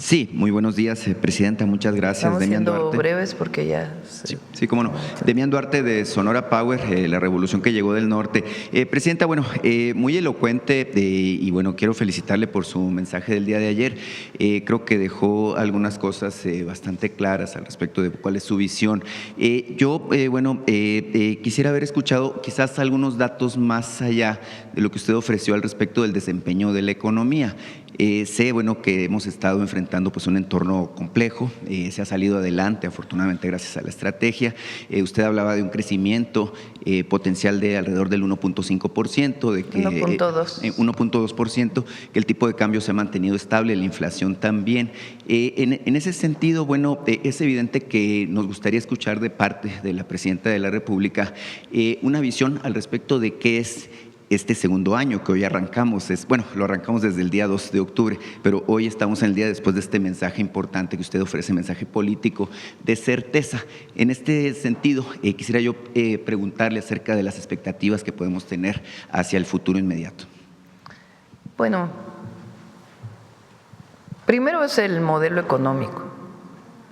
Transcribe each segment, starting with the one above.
Sí, muy buenos días, Presidenta. Muchas gracias. Estamos Demián siendo Duarte. breves porque ya… Sí, cómo no. Demián Duarte de Sonora Power, la revolución que llegó del norte. Presidenta, bueno, muy elocuente y bueno, quiero felicitarle por su mensaje del día de ayer. Creo que dejó algunas cosas bastante claras al respecto de cuál es su visión. Quisiera haber escuchado quizás algunos datos más allá de lo que usted ofreció al respecto del desempeño de la economía. Sé, bueno, que hemos estado enfrentando pues un entorno complejo, se ha salido adelante afortunadamente gracias a la estrategia. Usted hablaba de un crecimiento potencial de alrededor del 1.5%, de que 1.2%, que el tipo de cambio se ha mantenido estable, la inflación también. En ese sentido, bueno, es evidente que nos gustaría escuchar de parte de la Presidenta de la República una visión al respecto de qué es este segundo año que hoy arrancamos. Lo arrancamos desde el día 2 de octubre, pero hoy estamos en el día después de este mensaje importante que usted ofrece, mensaje político de certeza. En este sentido, quisiera yo preguntarle acerca de las expectativas que podemos tener hacia el futuro inmediato. Bueno, primero es el modelo económico.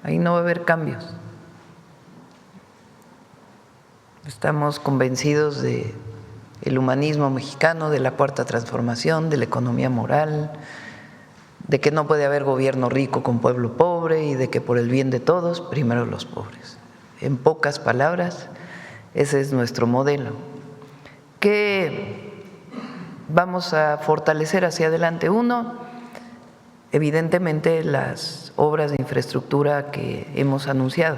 Ahí no va a haber cambios. Estamos convencidos de el humanismo mexicano, de la cuarta transformación, de la economía moral, de que no puede haber gobierno rico con pueblo pobre y de que por el bien de todos, primero los pobres. En pocas palabras, ese es nuestro modelo. ¿Qué vamos a fortalecer hacia adelante? Uno, evidentemente las obras de infraestructura que hemos anunciado,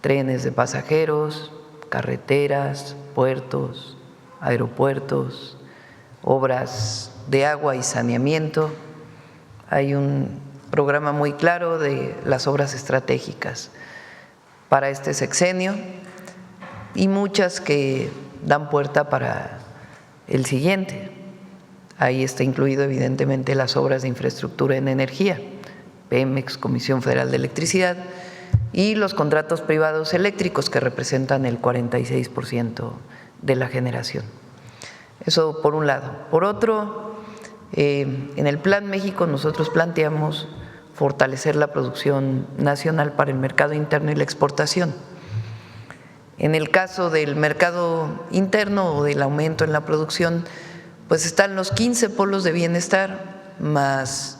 trenes de pasajeros, carreteras, puertos, aeropuertos, obras de agua y saneamiento. Hay un programa muy claro de las obras estratégicas para este sexenio y muchas que dan puerta para el siguiente. Ahí está incluido evidentemente las obras de infraestructura en energía, Pemex, Comisión Federal de Electricidad, y los contratos privados eléctricos que representan el 46% de la generación. Eso por un lado. Por otro, en el Plan México nosotros planteamos fortalecer la producción nacional para el mercado interno y la exportación. En el caso del mercado interno o del aumento en la producción, pues están los 15 polos de bienestar más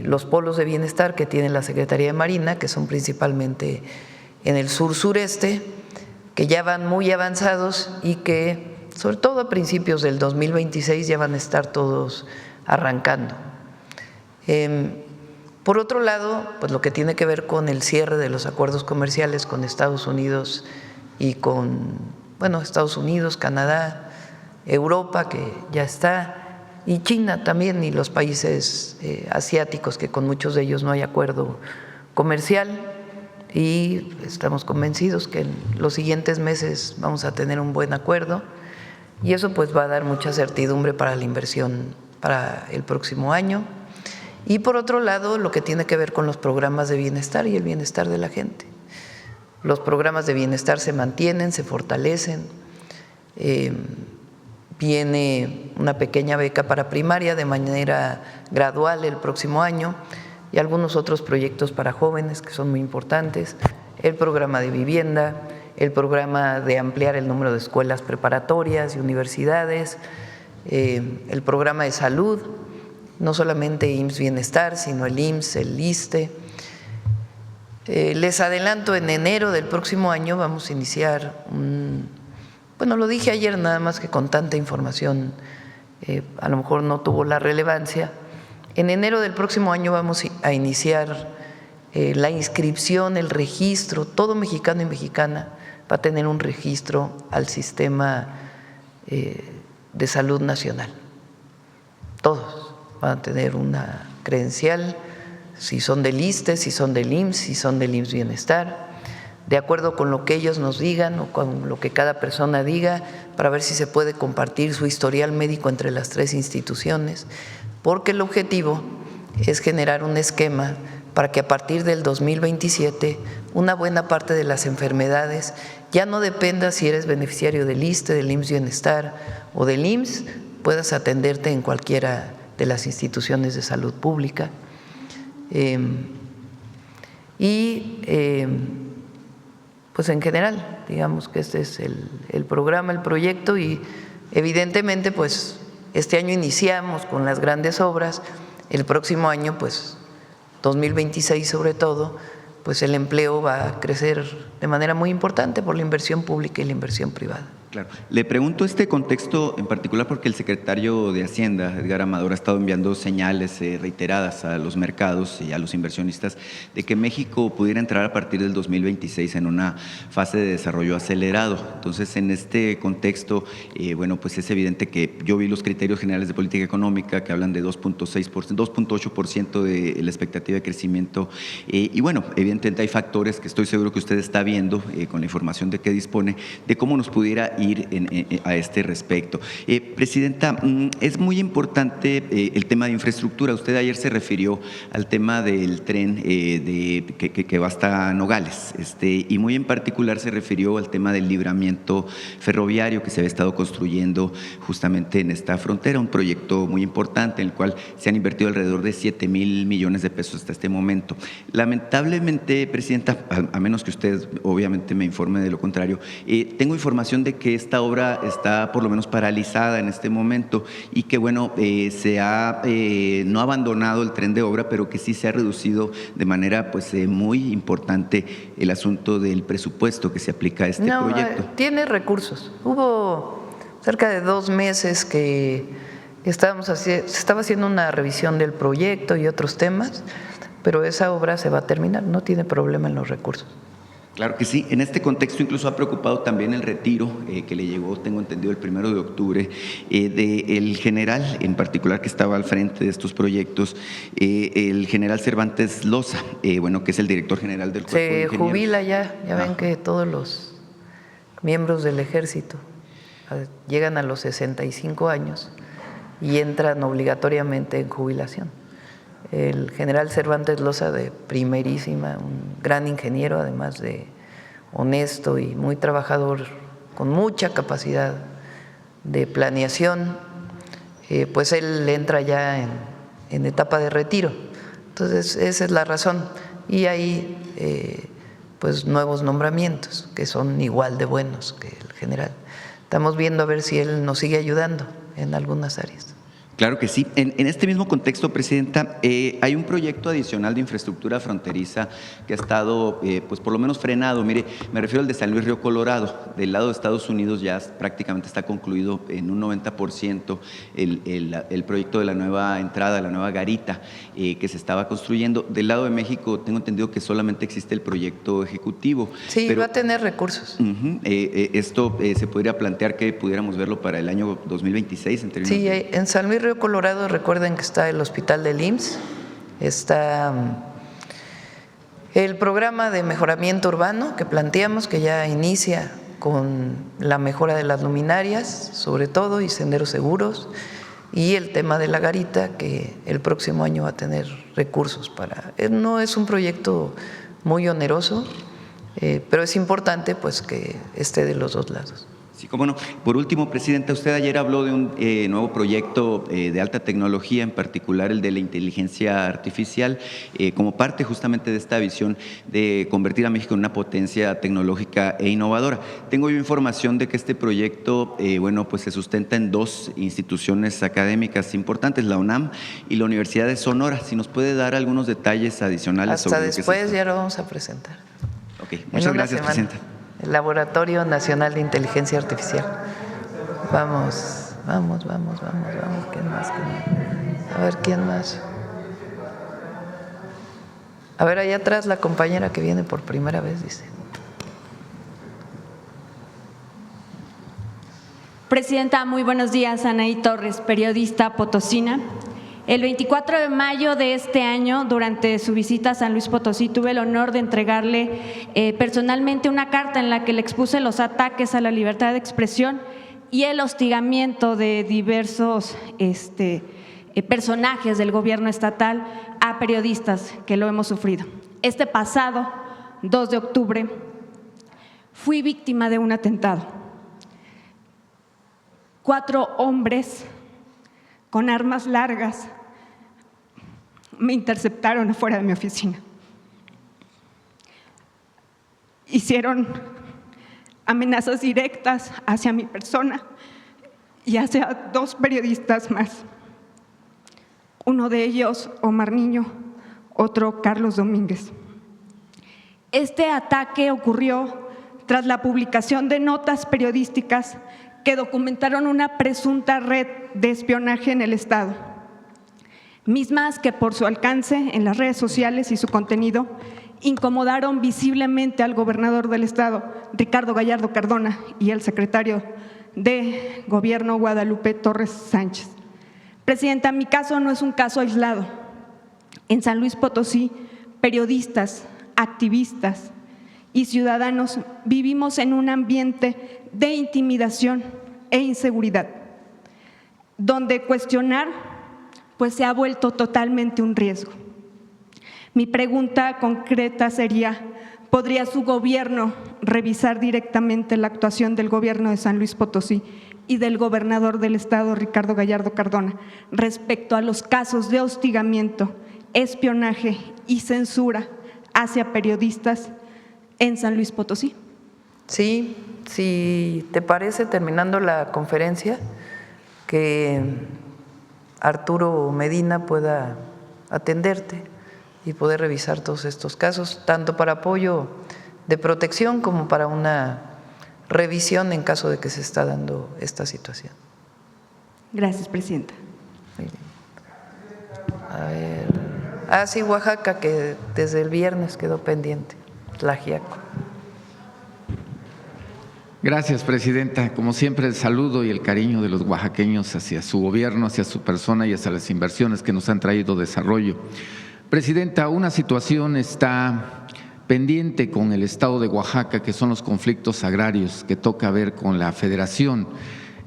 los polos de bienestar que tiene la Secretaría de Marina, que son principalmente en el sur-sureste, que ya van muy avanzados y que sobre todo a principios del 2026 ya van a estar todos arrancando. Por otro lado, pues lo que tiene que ver con el cierre de los acuerdos comerciales con Estados Unidos y con, Estados Unidos, Canadá, Europa, que ya está, y China también, y los países asiáticos, que con muchos de ellos no hay acuerdo comercial, y estamos convencidos que en los siguientes meses vamos a tener un buen acuerdo, y eso pues va a dar mucha certidumbre para la inversión para el próximo año. Y por otro lado, lo que tiene que ver con los programas de bienestar y el bienestar de la gente. Los programas de bienestar se mantienen, se fortalecen. Viene una pequeña beca para primaria de manera gradual el próximo año y algunos otros proyectos para jóvenes que son muy importantes, el programa de vivienda, el programa de ampliar el número de escuelas preparatorias y universidades, el programa de salud, no solamente IMSS Bienestar, sino el IMSS, el ISSSTE. Les adelanto, en enero del próximo año vamos a iniciar lo dije ayer, nada más que con tanta información a lo mejor no tuvo la relevancia. En enero del próximo año vamos a iniciar la inscripción, el registro, todo mexicano y mexicana va a tener un registro al sistema de salud nacional. Todos van a tener una credencial, si son del ISSSTE, si son del IMSS, si son del IMSS Bienestar, de acuerdo con lo que ellos nos digan o con lo que cada persona diga, para ver si se puede compartir su historial médico entre las tres instituciones, porque el objetivo es generar un esquema para que a partir del 2027 una buena parte de las enfermedades ya no dependa si eres beneficiario del ISSSTE, del IMSS Bienestar o del IMSS, puedas atenderte en cualquiera de las instituciones de salud pública. Pues en general, digamos que este es el programa, el proyecto, y evidentemente pues este año iniciamos con las grandes obras, el próximo año pues 2026 sobre todo, pues el empleo va a crecer de manera muy importante por la inversión pública y la inversión privada. Claro. Le pregunto este contexto en particular porque el secretario de Hacienda, Edgar Amador, ha estado enviando señales reiteradas a los mercados y a los inversionistas de que México pudiera entrar a partir del 2026 en una fase de desarrollo acelerado. Entonces, en este contexto, bueno, pues es evidente que yo vi los criterios generales de política económica que hablan de 2.8% de la expectativa de crecimiento. Y bueno, evidentemente hay factores que estoy seguro que usted está viendo con la información de que dispone, de cómo nos pudiera ir a este respecto. Presidenta, es muy importante el tema de infraestructura. Usted ayer se refirió al tema del tren que va hasta Nogales, y muy en particular se refirió al tema del libramiento ferroviario que se había estado construyendo justamente en esta frontera, un proyecto muy importante en el cual se han invertido alrededor de 7,000 millones de pesos hasta este momento. Lamentablemente, Presidenta, a menos que usted obviamente me informe de lo contrario, tengo información de que esta obra está por lo menos paralizada en este momento y que bueno, se ha no abandonado el tren de obra, pero que sí se ha reducido de manera pues muy importante el asunto del presupuesto que se aplica a este proyecto. Tiene recursos. Hubo cerca de 2 meses que se estaba haciendo una revisión del proyecto y otros temas, pero esa obra se va a terminar, no tiene problema en los recursos. Claro que sí. En este contexto incluso ha preocupado también el retiro que le llegó, tengo entendido, el 1 de octubre, del general en particular que estaba al frente de estos proyectos, el general Cervantes Loza, bueno, que es el director general del Cuerpo de Ingenieros. Se jubila ya ven que todos los miembros del ejército llegan a los 65 años y entran obligatoriamente en jubilación. El general Cervantes Loza, de primerísima, un gran ingeniero, además de honesto y muy trabajador, con mucha capacidad de planeación, pues él entra ya en etapa de retiro. Entonces, esa es la razón. Y hay pues nuevos nombramientos que son igual de buenos que el general. Estamos viendo a ver si él nos sigue ayudando en algunas áreas. Claro que sí. En este mismo contexto, Presidenta, hay un proyecto adicional de infraestructura fronteriza que ha estado, pues por lo menos frenado. Mire, me refiero al de San Luis Río Colorado. Del lado de Estados Unidos ya prácticamente está concluido en un 90% el proyecto de la nueva entrada, la nueva garita que se estaba construyendo. Del lado de México tengo entendido que solamente existe el proyecto ejecutivo. Sí, pero va a tener recursos. Esto se podría plantear que pudiéramos verlo para el año 2026. Sí, en San Luis Río Colorado, recuerden que está el hospital del IMSS, está el programa de mejoramiento urbano que planteamos, que ya inicia con la mejora de las luminarias, sobre todo, y senderos seguros, y el tema de la garita, que el próximo año va a tener recursos para… No es un proyecto muy oneroso, pero es importante pues que esté de los dos lados. Sí, cómo no. Por último, Presidenta, usted ayer habló de un nuevo proyecto de alta tecnología, en particular el de la inteligencia artificial, como parte justamente de esta visión de convertir a México en una potencia tecnológica e innovadora. Tengo yo información de que este proyecto, bueno, pues se sustenta en 2 instituciones académicas importantes, la UNAM y la Universidad de Sonora. Si nos puede dar algunos detalles adicionales. Hasta sobre después ya lo vamos a presentar. Ok, muchas gracias, Presidenta. El Laboratorio Nacional de Inteligencia Artificial. Vamos. ¿Quién más? A ver, ¿quién más? A ver, allá atrás la compañera que viene por primera vez, dice. Presidenta, muy buenos días. Anaí Torres, periodista potosina. El 24 de mayo de este año, durante su visita a San Luis Potosí, tuve el honor de entregarle personalmente una carta en la que le expuse los ataques a la libertad de expresión y el hostigamiento de diversos personajes del gobierno estatal a periodistas que lo hemos sufrido. Este pasado 2 de octubre fui víctima de un atentado. 4 hombres con armas largas me interceptaron afuera de mi oficina. Hicieron amenazas directas hacia mi persona y hacia 2 periodistas más. Uno de ellos, Omar Niño, otro, Carlos Domínguez. Este ataque ocurrió tras la publicación de notas periodísticas que documentaron una presunta red de espionaje en el Estado, mismas que por su alcance en las redes sociales y su contenido incomodaron visiblemente al gobernador del Estado, Ricardo Gallardo Cardona, y al secretario de Gobierno, Guadalupe Torres Sánchez. Presidenta, mi caso no es un caso aislado. En San Luis Potosí, periodistas, activistas y ciudadanos vivimos en un ambiente de intimidación e inseguridad, donde cuestionar pues se ha vuelto totalmente un riesgo. Mi pregunta concreta sería: ¿podría su gobierno revisar directamente la actuación del gobierno de San Luis Potosí y del gobernador del Estado, Ricardo Gallardo Cardona, respecto a los casos de hostigamiento, espionaje y censura hacia periodistas en San Luis Potosí? Sí, si te parece, terminando la conferencia, que Arturo Medina pueda atenderte y poder revisar todos estos casos, tanto para apoyo de protección como para una revisión en caso de que se está dando esta situación. Gracias, presidenta. Muy bien. A ver. Sí, Oaxaca, que desde el viernes quedó pendiente, Tlaxiaco. Gracias, presidenta. Como siempre, el saludo y el cariño de los oaxaqueños hacia su gobierno, hacia su persona y hacia las inversiones que nos han traído desarrollo. Presidenta, una situación está pendiente con el Estado de Oaxaca, que son los conflictos agrarios que toca ver con la Federación.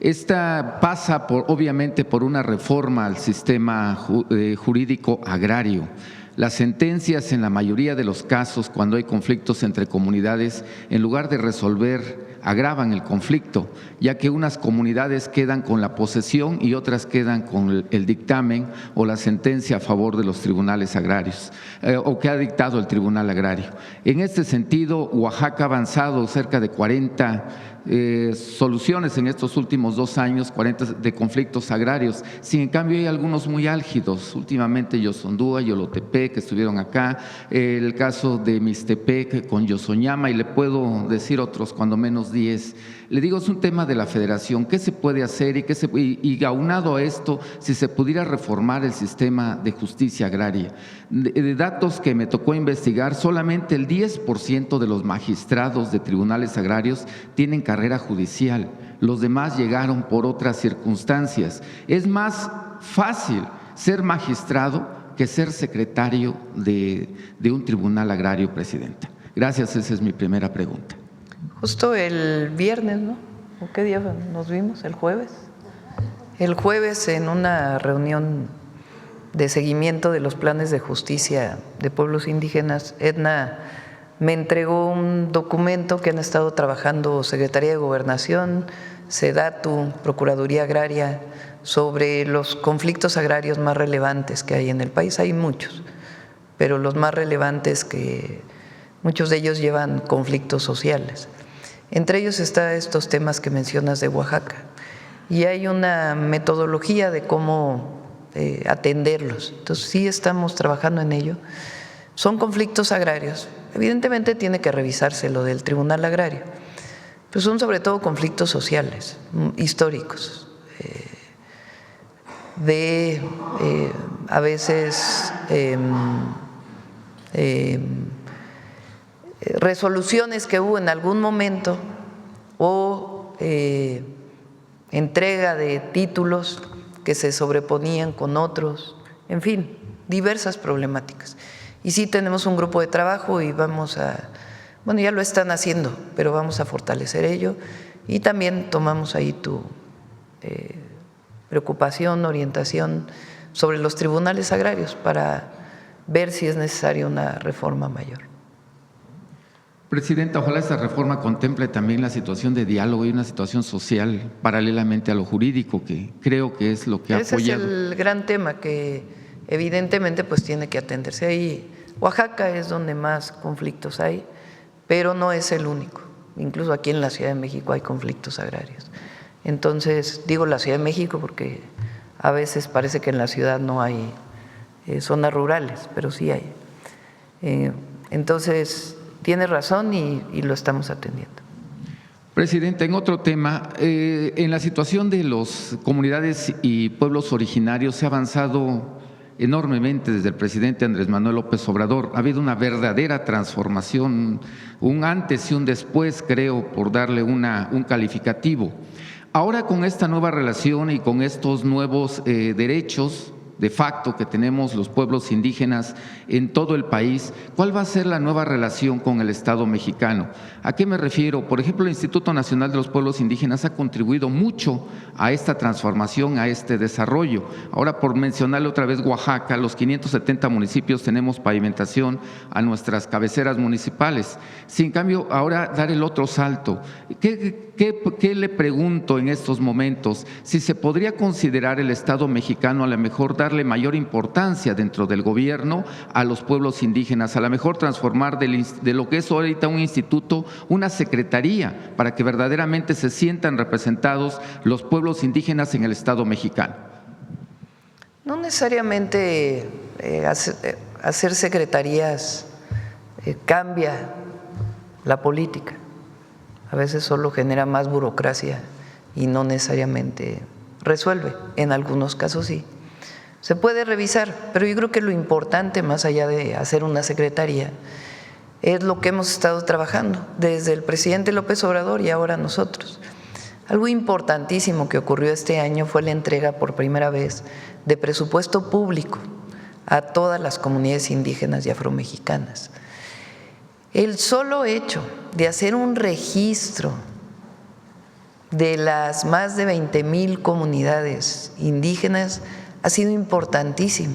Esta pasa obviamente por una reforma al sistema jurídico agrario. Las sentencias, en la mayoría de los casos, cuando hay conflictos entre comunidades, en lugar de resolver, agravan el conflicto, ya que unas comunidades quedan con la posesión y otras quedan con el dictamen o la sentencia a favor de los tribunales agrarios, o que ha dictado el Tribunal Agrario. En este sentido, Oaxaca ha avanzado cerca de 40 soluciones en estos últimos 2 años, 40 de conflictos agrarios. Sin en cambio, hay algunos muy álgidos. Últimamente Yosondúa, Yolotepec, que estuvieron acá, el caso de Mixtepec con Yosoñama, y le puedo decir otros, cuando menos 10. Le digo, es un tema de la Federación. ¿Qué se puede hacer? Y aunado a esto, si se pudiera reformar el sistema de justicia agraria. De datos que me tocó investigar, solamente el 10% de los magistrados de tribunales agrarios tienen carrera judicial. Los demás llegaron por otras circunstancias. Es más fácil ser magistrado que ser secretario de un tribunal agrario, presidenta. Gracias, esa es mi primera pregunta. Justo el viernes, ¿no? ¿O qué día nos vimos? ¿El jueves? El jueves, en una reunión de seguimiento de los planes de justicia de pueblos indígenas, Edna me entregó un documento que han estado trabajando Secretaría de Gobernación, SEDATU, Procuraduría Agraria, sobre los conflictos agrarios más relevantes que hay en el país. Hay muchos, pero los más relevantes, que muchos de ellos llevan conflictos sociales. Entre ellos están estos temas que mencionas de Oaxaca, y hay una metodología de cómo atenderlos. Entonces sí estamos trabajando en ello. Son conflictos agrarios. Evidentemente tiene que revisarse lo del Tribunal Agrario, pero son sobre todo conflictos sociales, históricos, a veces resoluciones que hubo en algún momento, o entrega de títulos que se sobreponían con otros, en fin, diversas problemáticas. Y sí tenemos un grupo de trabajo y vamos a, bueno, ya lo están haciendo, pero vamos a fortalecer ello, y también tomamos ahí tu preocupación, orientación sobre los tribunales agrarios para ver si es necesaria una reforma mayor. Presidenta, ojalá esta reforma contemple también la situación de diálogo y una situación social paralelamente a lo jurídico, que creo que es lo que ha apoyado. Ese es el gran tema, que evidentemente pues tiene que atenderse ahí. Oaxaca es donde más conflictos hay, pero no es el único. Incluso aquí en la Ciudad de México hay conflictos agrarios. Entonces, digo la Ciudad de México porque a veces parece que en la ciudad no hay zonas rurales, pero sí hay. Entonces, tiene razón y lo estamos atendiendo. Presidente, en otro tema, en la situación de las comunidades y pueblos originarios se ha avanzado enormemente desde el presidente Andrés Manuel López Obrador. Ha habido una verdadera transformación, un antes y un después, creo, por darle un calificativo. Ahora con esta nueva relación y con estos nuevos derechos de facto que tenemos los pueblos indígenas en todo el país, ¿cuál va a ser la nueva relación con el Estado mexicano? ¿A qué me refiero? Por ejemplo, el Instituto Nacional de los Pueblos Indígenas ha contribuido mucho a esta transformación, a este desarrollo. Ahora, por mencionarle otra vez Oaxaca, los 570 municipios tenemos pavimentación a nuestras cabeceras municipales. Sin cambio, ahora dar el otro salto. ¿Qué le pregunto en estos momentos? Si se podría considerar el Estado mexicano a lo mejor darle mayor importancia dentro del gobierno a los pueblos indígenas, a lo mejor transformar de lo que es ahorita un instituto, una secretaría, para que verdaderamente se sientan representados los pueblos indígenas en el Estado mexicano. No necesariamente hacer secretarías cambia la política. A veces solo genera más burocracia y no necesariamente resuelve. En algunos casos sí. Se puede revisar, pero yo creo que lo importante, más allá de hacer una secretaría, es lo que hemos estado trabajando desde el presidente López Obrador y ahora nosotros. Algo importantísimo que ocurrió este año fue la entrega por primera vez de presupuesto público a todas las comunidades indígenas y afromexicanas. El solo hecho de hacer un registro de las más de 20,000 comunidades indígenas ha sido importantísimo,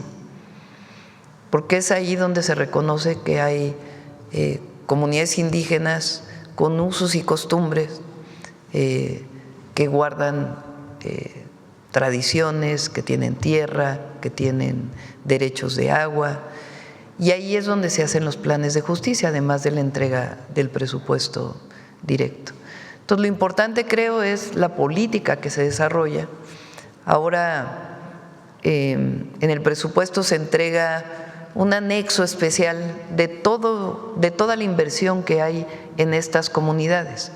porque es ahí donde se reconoce que hay comunidades indígenas con usos y costumbres que guardan tradiciones, que tienen tierra, que tienen derechos de agua, y ahí es donde se hacen los planes de justicia, además de la entrega del presupuesto directo. Entonces, lo importante, creo, es la política que se desarrolla. Ahora, en el presupuesto se entrega un anexo especial de toda la inversión que hay en estas comunidades.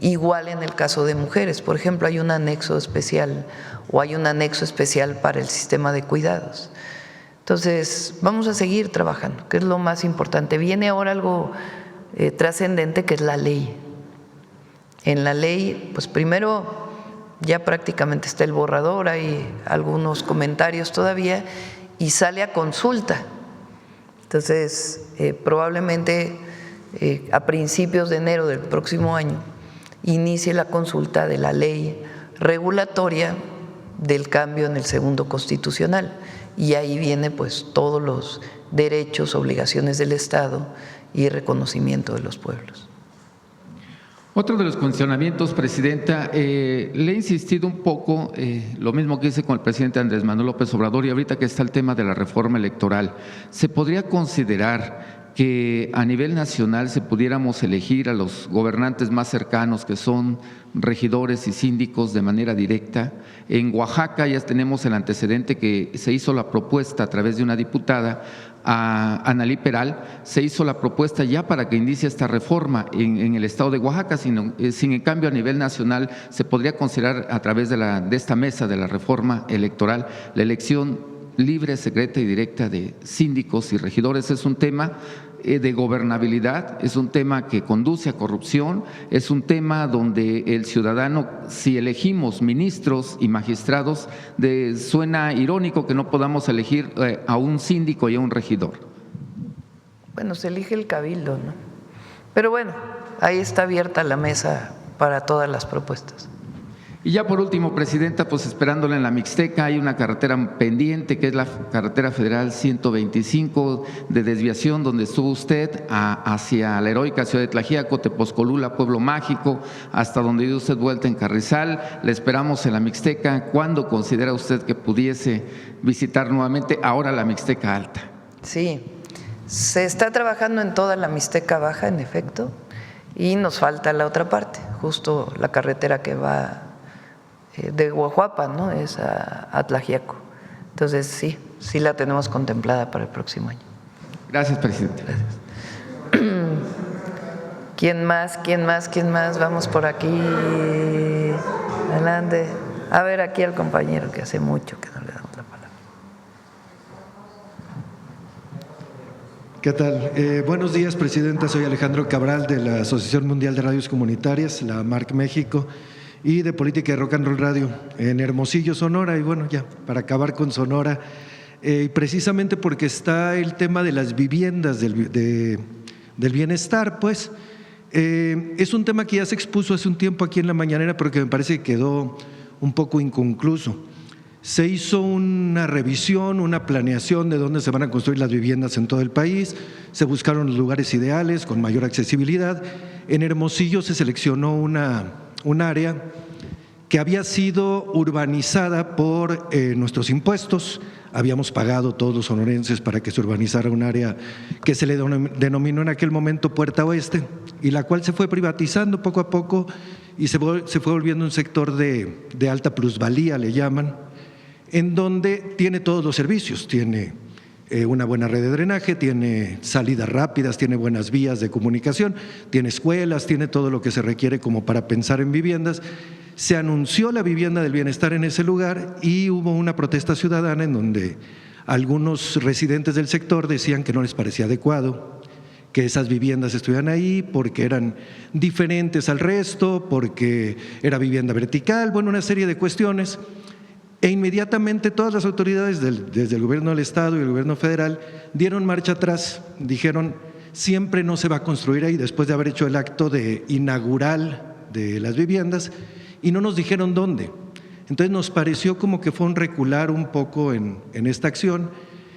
Igual en el caso de mujeres, por ejemplo, hay un anexo especial o hay un anexo especial para el sistema de cuidados. Entonces, vamos a seguir trabajando, que es lo más importante. Viene ahora algo trascendente, que es la ley. En la ley, pues primero ya prácticamente está el borrador, hay algunos comentarios todavía y sale a consulta. Entonces, probablemente a principios de enero del próximo año inicie la consulta de la ley regulatoria del cambio en el segundo constitucional. Y ahí viene pues todos los derechos, obligaciones del Estado y reconocimiento de los pueblos. Otro de los cuestionamientos, Presidenta, le he insistido un poco, lo mismo que hice con el presidente Andrés Manuel López Obrador, y ahorita que está el tema de la reforma electoral, ¿se podría considerar que a nivel nacional se pudiéramos elegir a los gobernantes más cercanos, que son regidores y síndicos, de manera directa? En Oaxaca ya tenemos el antecedente que se hizo la propuesta a través de una diputada, a Analí Peral, se hizo la propuesta ya para que inicie esta reforma en el estado de Oaxaca, sin en cambio a nivel nacional se podría considerar a través de esta mesa de la reforma electoral la elección libre, secreta y directa de síndicos y regidores. Es un tema de gobernabilidad, es un tema que conduce a corrupción, es un tema donde el ciudadano, si elegimos ministros y magistrados, suena irónico que no podamos elegir a un síndico y a un regidor. Bueno, se elige el cabildo, ¿no? Pero bueno, ahí está abierta la mesa para todas las propuestas. Y ya por último, presidenta, pues esperándola en la Mixteca, hay una carretera pendiente que es la carretera federal 125 de desviación donde estuvo usted hacia la heroica ciudad de Tlaxiaco, Tepozcolula, Pueblo Mágico, hasta donde dio usted vuelta en Carrizal. Le esperamos en la Mixteca. ¿Cuándo considera usted que pudiese visitar nuevamente ahora la Mixteca Alta? Sí, se está trabajando en toda la Mixteca Baja, en efecto, y nos falta la otra parte, justo la carretera que va de Guajuapa, ¿no? Es a Tlaxiaco. Entonces sí la tenemos contemplada para el próximo año. Gracias, presidente. Gracias. ¿Quién más? Vamos por aquí. Adelante. A ver, aquí al compañero que hace mucho que no le damos la palabra. ¿Qué tal? Buenos días, presidenta. Soy Alejandro Cabral de la Asociación Mundial de Radios Comunitarias, la MARC México, y de Política de Rock and Roll Radio en Hermosillo, Sonora. Y bueno, ya para acabar con Sonora, precisamente porque está el tema de las viviendas del bienestar, pues es un tema que ya se expuso hace un tiempo aquí en la mañanera, pero que me parece que quedó un poco inconcluso. Se hizo una revisión, una planeación de dónde se van a construir las viviendas en todo el país, se buscaron los lugares ideales con mayor accesibilidad. En Hermosillo se seleccionó un área que había sido urbanizada por nuestros impuestos. Habíamos pagado todos los sonorenses para que se urbanizara un área que se le denominó en aquel momento Puerta Oeste, y la cual se fue privatizando poco a poco y se fue volviendo un sector de alta plusvalía, le llaman, en donde tiene todos los servicios, tiene una buena red de drenaje, tiene salidas rápidas, tiene buenas vías de comunicación, tiene escuelas, tiene todo lo que se requiere como para pensar en viviendas. Se anunció la vivienda del bienestar en ese lugar y hubo una protesta ciudadana en donde algunos residentes del sector decían que no les parecía adecuado que esas viviendas estuvieran ahí porque eran diferentes al resto, porque era vivienda vertical, bueno, una serie de cuestiones. E inmediatamente todas las autoridades desde el gobierno del Estado y el gobierno federal dieron marcha atrás, dijeron siempre no se va a construir ahí, después de haber hecho el acto inaugural de las viviendas, y no nos dijeron dónde. Entonces nos pareció como que fue un recular un poco en esta acción,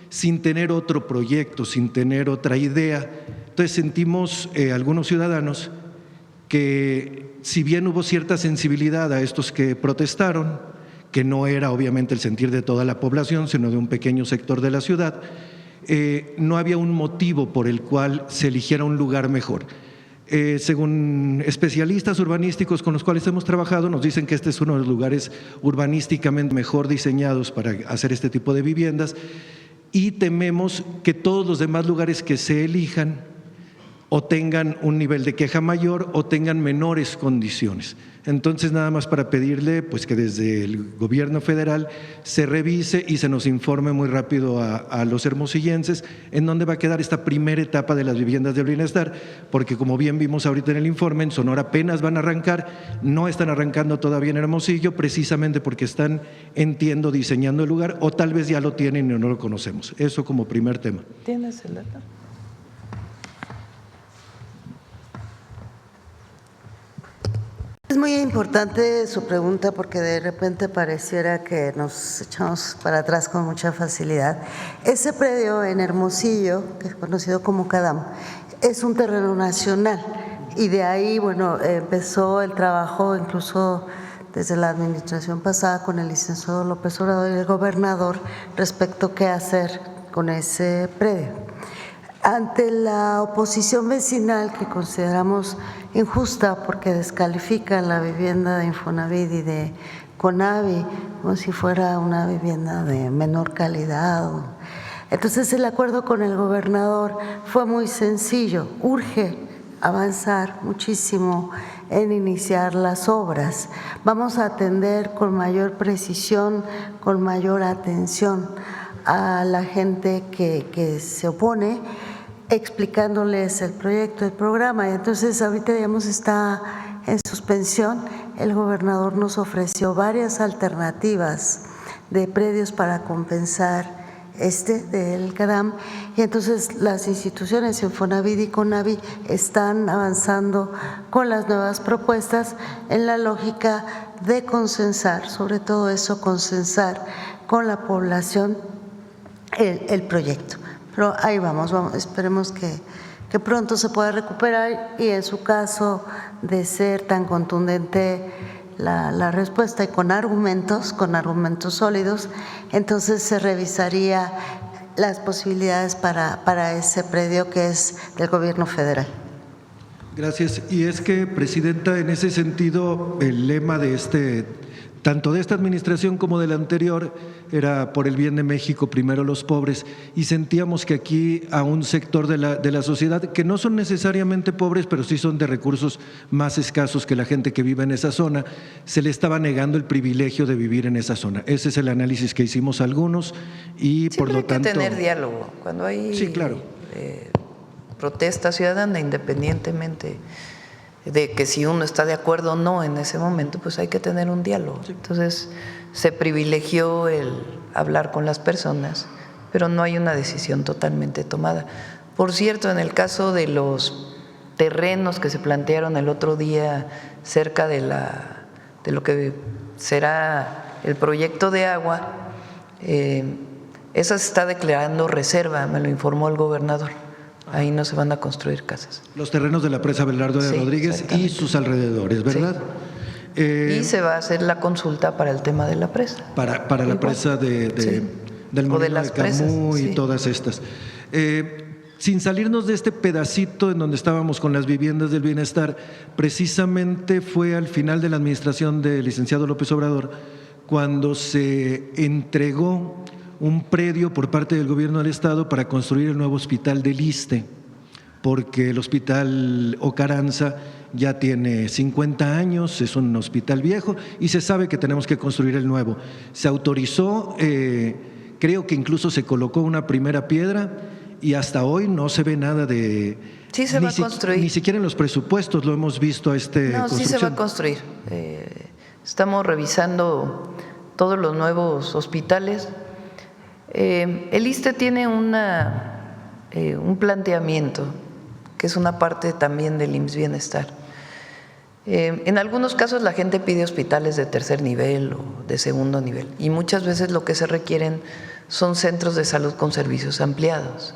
sin tener otro proyecto, sin tener otra idea. Entonces sentimos algunos ciudadanos que si bien hubo cierta sensibilidad a estos que protestaron, que no era obviamente el sentir de toda la población, sino de un pequeño sector de la ciudad, no había un motivo por el cual se eligiera un lugar mejor. Según especialistas urbanísticos con los cuales hemos trabajado, nos dicen que este es uno de los lugares urbanísticamente mejor diseñados para hacer este tipo de viviendas, y tememos que todos los demás lugares que se elijan o tengan un nivel de queja mayor o tengan menores condiciones. Entonces, nada más para pedirle pues que desde el gobierno federal se revise y se nos informe muy rápido a los hermosillenses en dónde va a quedar esta primera etapa de las viviendas del bienestar, porque como bien vimos ahorita en el informe, en Sonora apenas van a arrancar, no están arrancando todavía en Hermosillo, precisamente porque están, entiendo, diseñando el lugar, o tal vez ya lo tienen y no lo conocemos. Eso como primer tema. ¿Tienes el dato? Es muy importante su pregunta porque de repente pareciera que nos echamos para atrás con mucha facilidad. Ese predio en Hermosillo, que es conocido como Cadam, es un terreno nacional y de ahí, bueno, empezó el trabajo incluso desde la administración pasada con el licenciado López Obrador y el gobernador respecto a qué hacer con ese predio. Ante la oposición vecinal que consideramos injusta porque descalifican la vivienda de Infonavit y de Conavi como si fuera una vivienda de menor calidad. Entonces el acuerdo con el gobernador fue muy sencillo, urge avanzar muchísimo en iniciar las obras. Vamos a atender con mayor precisión, con mayor atención a la gente que se opone, explicándoles el proyecto, el programa. Entonces ahorita digamos está en suspensión. El gobernador nos ofreció varias alternativas de predios para compensar del CADAM, y entonces las instituciones Infonavit y CONAVI están avanzando con las nuevas propuestas en la lógica de consensar, sobre todo eso, consensar con la población el proyecto. Pero ahí vamos, esperemos que pronto se pueda recuperar, y en su caso de ser tan contundente la respuesta y con argumentos sólidos, entonces se revisaría las posibilidades para ese predio que es del gobierno federal. Gracias. Y es que, Presidenta, en ese sentido, el lema de tanto de esta administración como de la anterior, era por el bien de México, primero los pobres, y sentíamos que aquí a un sector de la sociedad, que no son necesariamente pobres, pero sí son de recursos más escasos que la gente que vive en esa zona, se le estaba negando el privilegio de vivir en esa zona. Ese es el análisis que hicimos algunos, y siempre por lo tanto… hay que tener diálogo. Cuando hay sí, claro, protesta ciudadana, independientemente de que si uno está de acuerdo o no en ese momento, pues hay que tener un diálogo. Entonces se privilegió el hablar con las personas, pero no hay una decisión totalmente tomada. Por cierto, en el caso de los terrenos que se plantearon el otro día cerca de lo que será el proyecto de agua, esa se está declarando reserva, me lo informó el gobernador. Ahí no se van a construir casas. Los terrenos de la presa Abelardo de Rodríguez y sus alrededores, ¿verdad? Sí. Y se va a hacer la consulta para el tema de la presa. Para la presa del Molino de Camus y todas estas. Sin salirnos de este pedacito en donde estábamos con las viviendas del bienestar, precisamente fue al final de la administración del licenciado López Obrador cuando se entregó un predio por parte del gobierno del estado para construir el nuevo hospital del ISSSTE, porque el hospital Ocaranza ya tiene 50 años, es un hospital viejo y se sabe que tenemos que construir el nuevo. Se autorizó, creo que incluso se colocó una primera piedra, y hasta hoy no se ve nada de… Sí se va a construir. Ni siquiera en los presupuestos lo hemos visto a No, sí se va a construir. Estamos revisando todos los nuevos hospitales. El ISSSTE tiene un planteamiento que es una parte también del IMSS Bienestar. En algunos casos la gente pide hospitales de tercer nivel o de segundo nivel, y muchas veces lo que se requieren son centros de salud con servicios ampliados.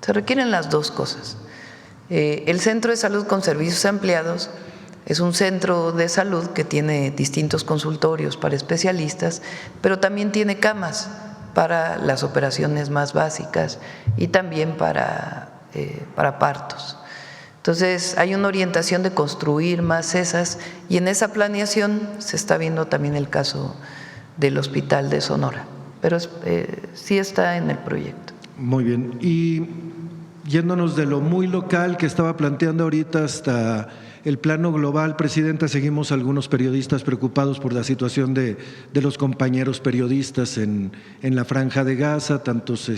Se requieren las dos cosas. El centro de salud con servicios ampliados es un centro de salud que tiene distintos consultorios para especialistas, pero también tiene camas para las operaciones más básicas y también para partos. Entonces hay una orientación de construir más esas, y en esa planeación se está viendo también el caso del Hospital de Sonora, pero sí está en el proyecto. Muy bien. Y yéndonos de lo muy local que estaba planteando ahorita hasta el plano global, Presidenta, seguimos algunos periodistas preocupados por la situación de los compañeros periodistas en la Franja de Gaza, tantos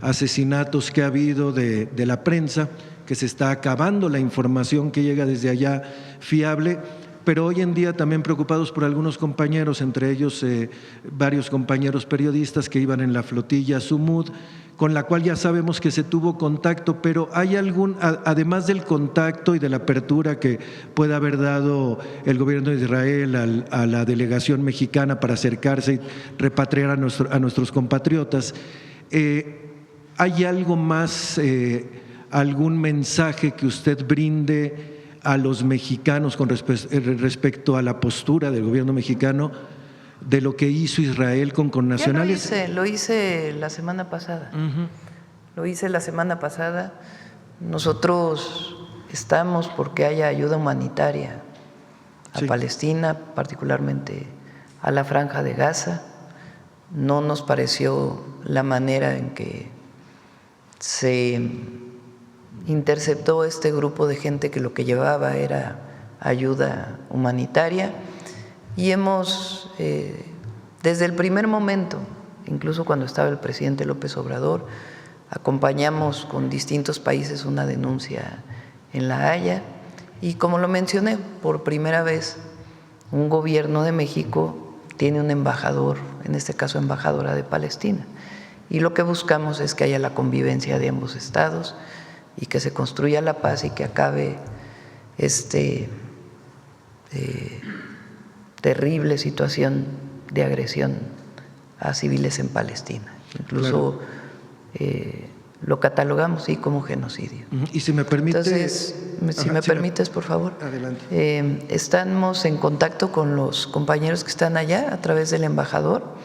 asesinatos que ha habido de la prensa, que se está acabando la información que llega desde allá fiable, pero hoy en día también preocupados por algunos compañeros, entre ellos varios compañeros periodistas que iban en la flotilla Sumud, con la cual ya sabemos que se tuvo contacto, pero ¿hay además del contacto y de la apertura que pueda haber dado el gobierno de Israel a la delegación mexicana para acercarse y repatriar a nuestros compatriotas, ¿hay algo más, algún mensaje que usted brinde a los mexicanos con respecto a la postura del gobierno mexicano de lo que hizo Israel con connacionales? Ya lo hice la semana pasada. Lo hice la semana pasada. Nosotros estamos porque haya ayuda humanitaria a Palestina, particularmente a la Franja de Gaza. No nos pareció la manera en que se interceptó este grupo de gente que lo que llevaba era ayuda humanitaria, y hemos, desde el primer momento, incluso cuando estaba el presidente López Obrador, acompañamos con distintos países una denuncia en La Haya, y como lo mencioné, por primera vez un gobierno de México tiene un embajador, en este caso embajadora de Palestina, Y lo que buscamos es que haya la convivencia de ambos estados y que se construya la paz y que acabe terrible situación de agresión a civiles en Palestina. Incluso lo catalogamos sí como genocidio. Y si me permite… Entonces, si me permites, por favor. Adelante. Estamos en contacto con los compañeros que están allá a través del embajador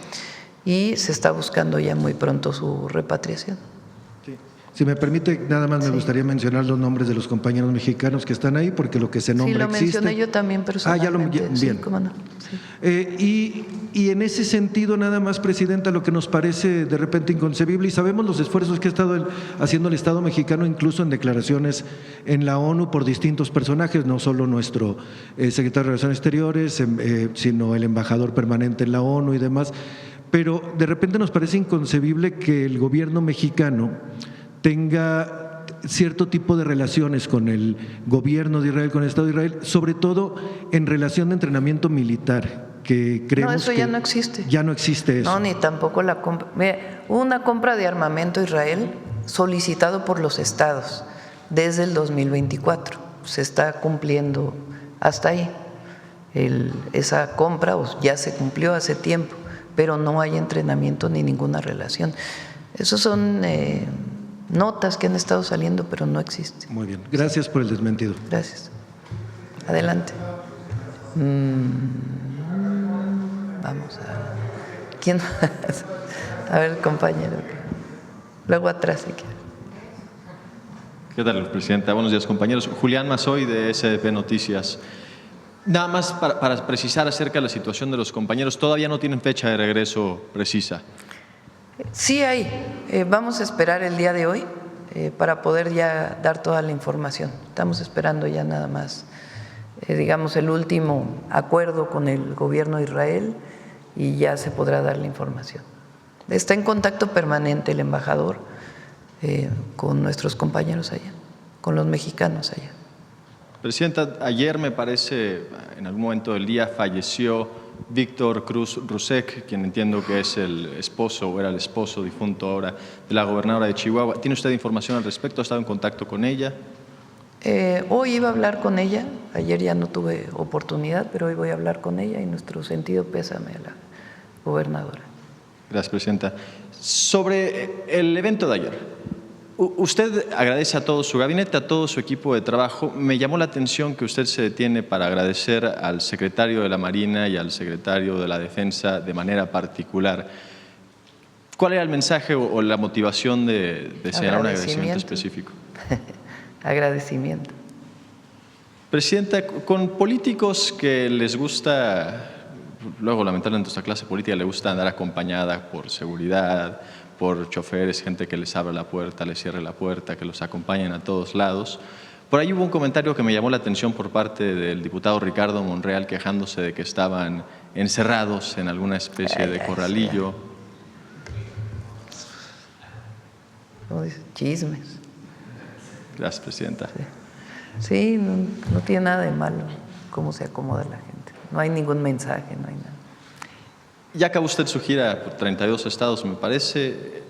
y se está buscando ya muy pronto su repatriación. Si me permite, nada más me gustaría mencionar los nombres de los compañeros mexicanos que están ahí, porque lo que se nombra existe. Sí, lo mencioné yo también personalmente. Bien. Sí, cómo no. Sí. Y en ese sentido, nada más, Presidenta, lo que nos parece de repente inconcebible, y sabemos los esfuerzos que ha estado haciendo el Estado mexicano, incluso en declaraciones en la ONU por distintos personajes, no solo nuestro secretario de Relaciones Exteriores, sino el embajador permanente en la ONU y demás, pero de repente nos parece inconcebible que el gobierno mexicano tenga cierto tipo de relaciones con el gobierno de Israel, con el Estado de Israel, sobre todo en relación de entrenamiento militar, que creemos no, eso que ya no existe. Ya no existe eso. No, ni tampoco la compra. Hubo una compra de armamento a Israel solicitado por los estados desde el 2024. Se está cumpliendo hasta ahí. Esa compra ya se cumplió hace tiempo, pero no hay entrenamiento ni ninguna relación. Esos son notas que han estado saliendo, pero no existen. Muy bien, gracias por el desmentido. Gracias. Adelante. Vamos a… ¿Quién más? A ver, compañero. Luego atrás, si quiere. ¿Qué tal, Presidenta? Buenos días, compañeros. Julián Mazoy, de SDP Noticias. Nada más para precisar acerca de la situación de los compañeros, todavía no tienen fecha de regreso precisa. Sí hay. Vamos a esperar el día de hoy para poder ya dar toda la información. Estamos esperando ya nada más, digamos, el último acuerdo con el gobierno de Israel y ya se podrá dar la información. Está en contacto permanente el embajador con nuestros compañeros allá, con los mexicanos allá. Presidenta, ayer me parece, en algún momento del día, falleció Víctor Cruz Rusek, quien entiendo que es el esposo, o era el esposo difunto ahora, de la gobernadora de Chihuahua. ¿Tiene usted información al respecto? ¿Ha estado en contacto con ella? Hoy iba a hablar con ella, ayer ya no tuve oportunidad, pero hoy voy a hablar con ella y nuestro sentido pésame a la gobernadora. Gracias, Presidenta. Sobre el evento de ayer, usted agradece a todo su gabinete, a todo su equipo de trabajo. Me llamó la atención que usted se detiene para agradecer al secretario de la Marina y al secretario de la Defensa de manera particular. ¿Cuál era el mensaje o la motivación de señalar un agradecimiento específico? Agradecimiento. Presidenta, con políticos que les gusta, luego lamentablemente nuestra clase política le gusta andar acompañada por seguridad, por choferes, gente que les abra la puerta, les cierre la puerta, que los acompañen a todos lados. Por ahí hubo un comentario que me llamó la atención por parte del diputado Ricardo Monreal quejándose de que estaban encerrados en alguna especie de corralillo. Chismes. Gracias, Presidenta. Sí, no tiene nada de malo cómo se acomoda la gente. No hay ningún mensaje, no hay nada. Ya acabó usted su gira por 32 estados, me parece.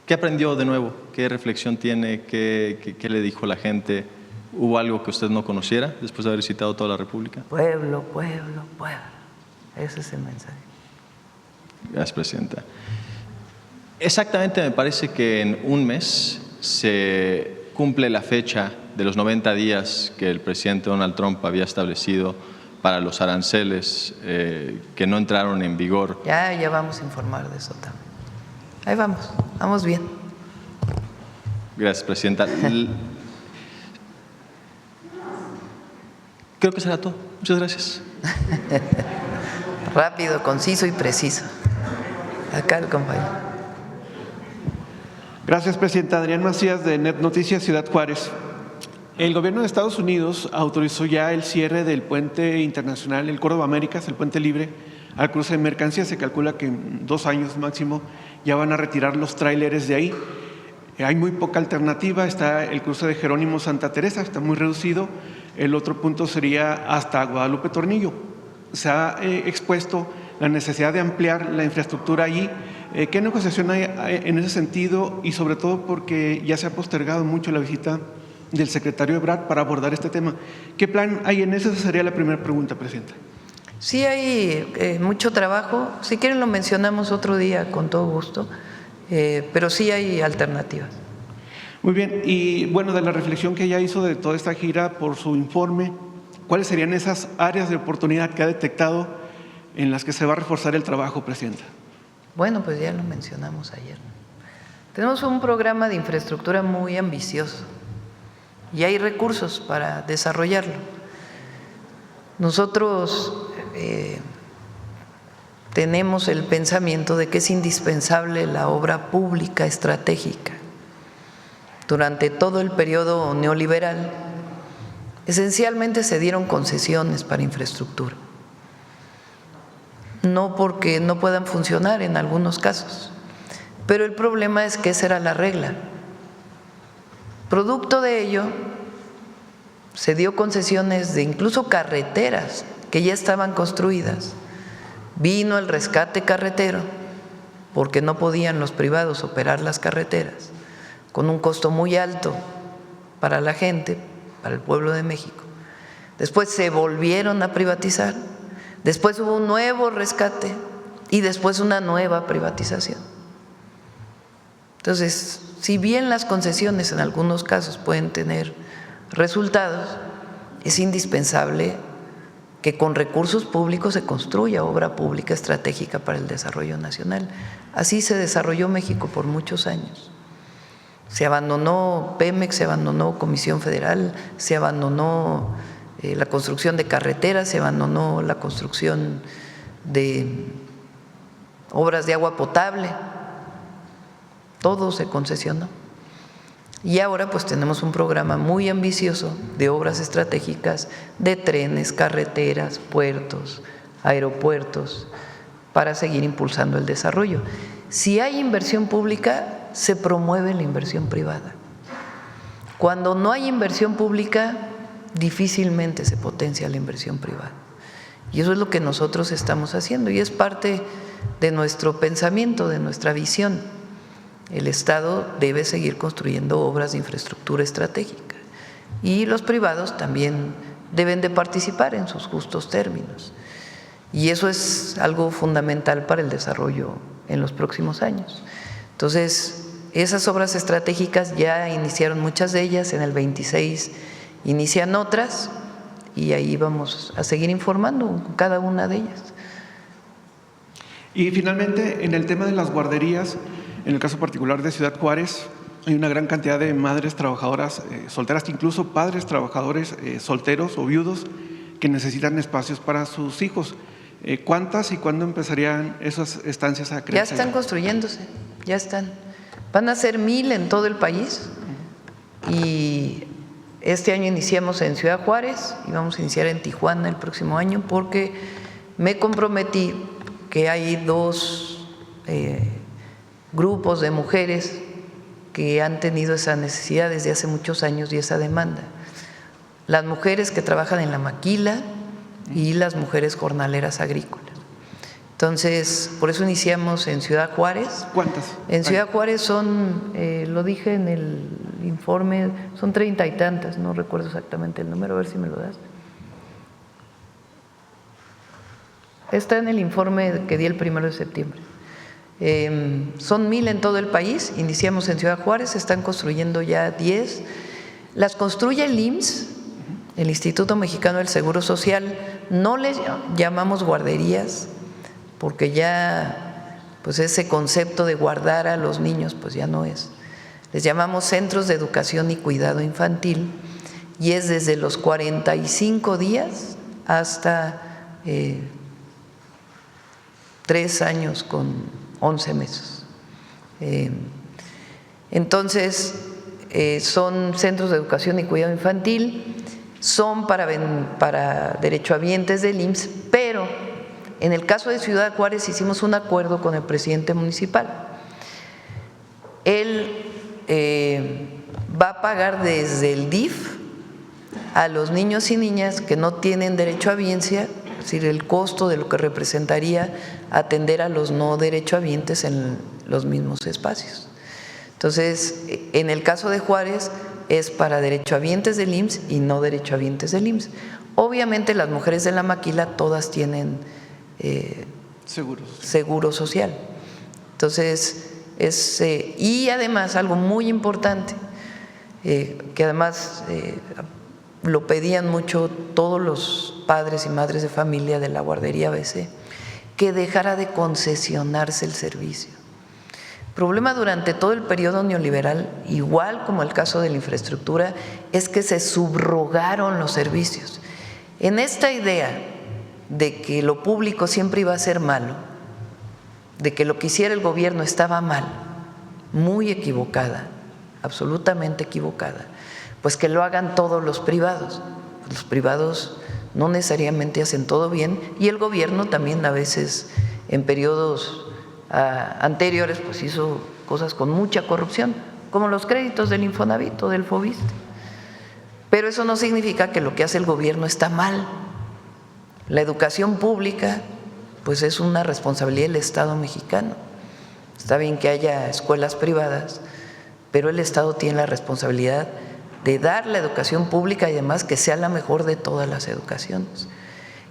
¿Qué aprendió de nuevo? ¿Qué reflexión tiene? ¿Qué le dijo la gente? ¿Hubo algo que usted no conociera después de haber visitado toda la República? Pueblo, pueblo, pueblo. Ese es el mensaje. Gracias, Presidenta. Exactamente, me parece que en un mes se cumple la fecha de los 90 días que el presidente Donald Trump había establecido para los aranceles que no entraron en vigor. Ya vamos a informar de eso también. Ahí vamos bien. Gracias, Presidenta. Creo que será todo. Muchas gracias. Rápido, conciso y preciso. Acá el compañero. Gracias, Presidenta. Adrián Macías, de Net Noticias, Ciudad Juárez. El gobierno de Estados Unidos autorizó ya el cierre del puente internacional, el Córdoba Américas, el puente libre, al cruce de mercancías. Se calcula que en 2 años máximo ya van a retirar los tráileres de ahí. Hay muy poca alternativa. Está el cruce de Jerónimo Santa Teresa, está muy reducido. El otro punto sería hasta Guadalupe Tornillo. Se ha expuesto la necesidad de ampliar la infraestructura allí ¿Qué negociación hay en ese sentido? Y sobre todo porque ya se ha postergado mucho la visita del secretario Ebrard para abordar este tema. ¿Qué plan hay en eso? Esa sería la primera pregunta, Presidenta. Sí hay mucho trabajo. Si quieren lo mencionamos otro día con todo gusto, pero sí hay alternativas. Muy bien. Y bueno, de la reflexión que ella hizo de toda esta gira por su informe, ¿cuáles serían esas áreas de oportunidad que ha detectado en las que se va a reforzar el trabajo, Presidenta? Bueno, pues ya lo mencionamos ayer. Tenemos un programa de infraestructura muy ambicioso y hay recursos para desarrollarlo. Nosotros tenemos el pensamiento de que es indispensable la obra pública estratégica. Durante todo el periodo neoliberal, esencialmente se dieron concesiones para infraestructura. No porque no puedan funcionar en algunos casos, pero el problema es que esa era la regla. Producto de ello, se dio concesiones de incluso carreteras que ya estaban construidas. Vino el rescate carretero porque no podían los privados operar las carreteras con un costo muy alto para la gente, para el pueblo de México. Después se volvieron a privatizar. Después hubo un nuevo rescate y después una nueva privatización. Entonces, si bien las concesiones en algunos casos pueden tener resultados, es indispensable que con recursos públicos se construya obra pública estratégica para el desarrollo nacional. Así se desarrolló México por muchos años. Se abandonó Pemex, se abandonó Comisión Federal, se abandonó la construcción de carreteras, se abandonó la construcción de obras de agua potable, todo se concesionó. Y ahora pues tenemos un programa muy ambicioso de obras estratégicas, de trenes, carreteras, puertos, aeropuertos, para seguir impulsando el desarrollo. Si hay inversión pública, se promueve la inversión privada. Cuando no hay inversión pública, difícilmente se potencia la inversión privada. Y eso es lo que nosotros estamos haciendo y es parte de nuestro pensamiento, de nuestra visión. El Estado debe seguir construyendo obras de infraestructura estratégica y los privados también deben de participar en sus justos términos. Y eso es algo fundamental para el desarrollo en los próximos años. Entonces, esas obras estratégicas ya iniciaron muchas de ellas, en el 26 inician otras y ahí vamos a seguir informando cada una de ellas. Y finalmente, en el tema de las guarderías, en el caso particular de Ciudad Juárez, hay una gran cantidad de madres trabajadoras solteras, incluso padres trabajadores solteros o viudos que necesitan espacios para sus hijos. ¿Cuántas y cuándo empezarían esas estancias a crecer? Ya están construyéndose, ya están. Van a ser 1000 en todo el país y este año iniciamos en Ciudad Juárez y vamos a iniciar en Tijuana el próximo año porque me comprometí que hay 2 grupos de mujeres que han tenido esa necesidad desde hace muchos años y esa demanda. Las mujeres que trabajan en la maquila y las mujeres jornaleras agrícolas. Entonces, por eso iniciamos en Ciudad Juárez. ¿Cuántas? En Ciudad Juárez son, lo dije en el informe, son 30 y tantas, no recuerdo exactamente el número, a ver si me lo das. Está en el informe que di el 1 de septiembre. Son 1000 en todo el país, iniciamos en Ciudad Juárez, se están construyendo ya 10. Las construye el IMSS, el Instituto Mexicano del Seguro Social, no les llamamos guarderías, porque ya pues ese concepto de guardar a los niños pues ya no es. Les llamamos centros de educación y cuidado infantil y es desde los 45 días hasta 3 años con 11 meses. Entonces, son centros de educación y cuidado infantil, son para derechohabientes del IMSS, pero en el caso de Ciudad Juárez hicimos un acuerdo con el presidente municipal. Él va a pagar desde el DIF a los niños y niñas que no tienen derechohabiencia es decir, el costo de lo que representaría atender a los no derechohabientes en los mismos espacios. Entonces, en el caso de Juárez es para derechohabientes del IMSS y no derechohabientes del IMSS. Obviamente las mujeres de la maquila todas tienen seguro social. Entonces, y además algo muy importante, que además lo pedían mucho todos los padres y madres de familia de la guardería ABC, que dejara de concesionarse el servicio. El problema durante todo el periodo neoliberal, igual como el caso de la infraestructura, es que se subrogaron los servicios. En esta idea de que lo público siempre iba a ser malo, de que lo que hiciera el gobierno estaba mal, muy equivocada, absolutamente equivocada, pues que lo hagan todos los privados. Los privados no necesariamente hacen todo bien y el gobierno también a veces en periodos anteriores pues hizo cosas con mucha corrupción, como los créditos del Infonavit o del Fobiste. Pero eso no significa que lo que hace el gobierno está mal. La educación pública pues es una responsabilidad del Estado mexicano. Está bien que haya escuelas privadas, pero el Estado tiene la responsabilidad de dar la educación pública y además que sea la mejor de todas las educaciones.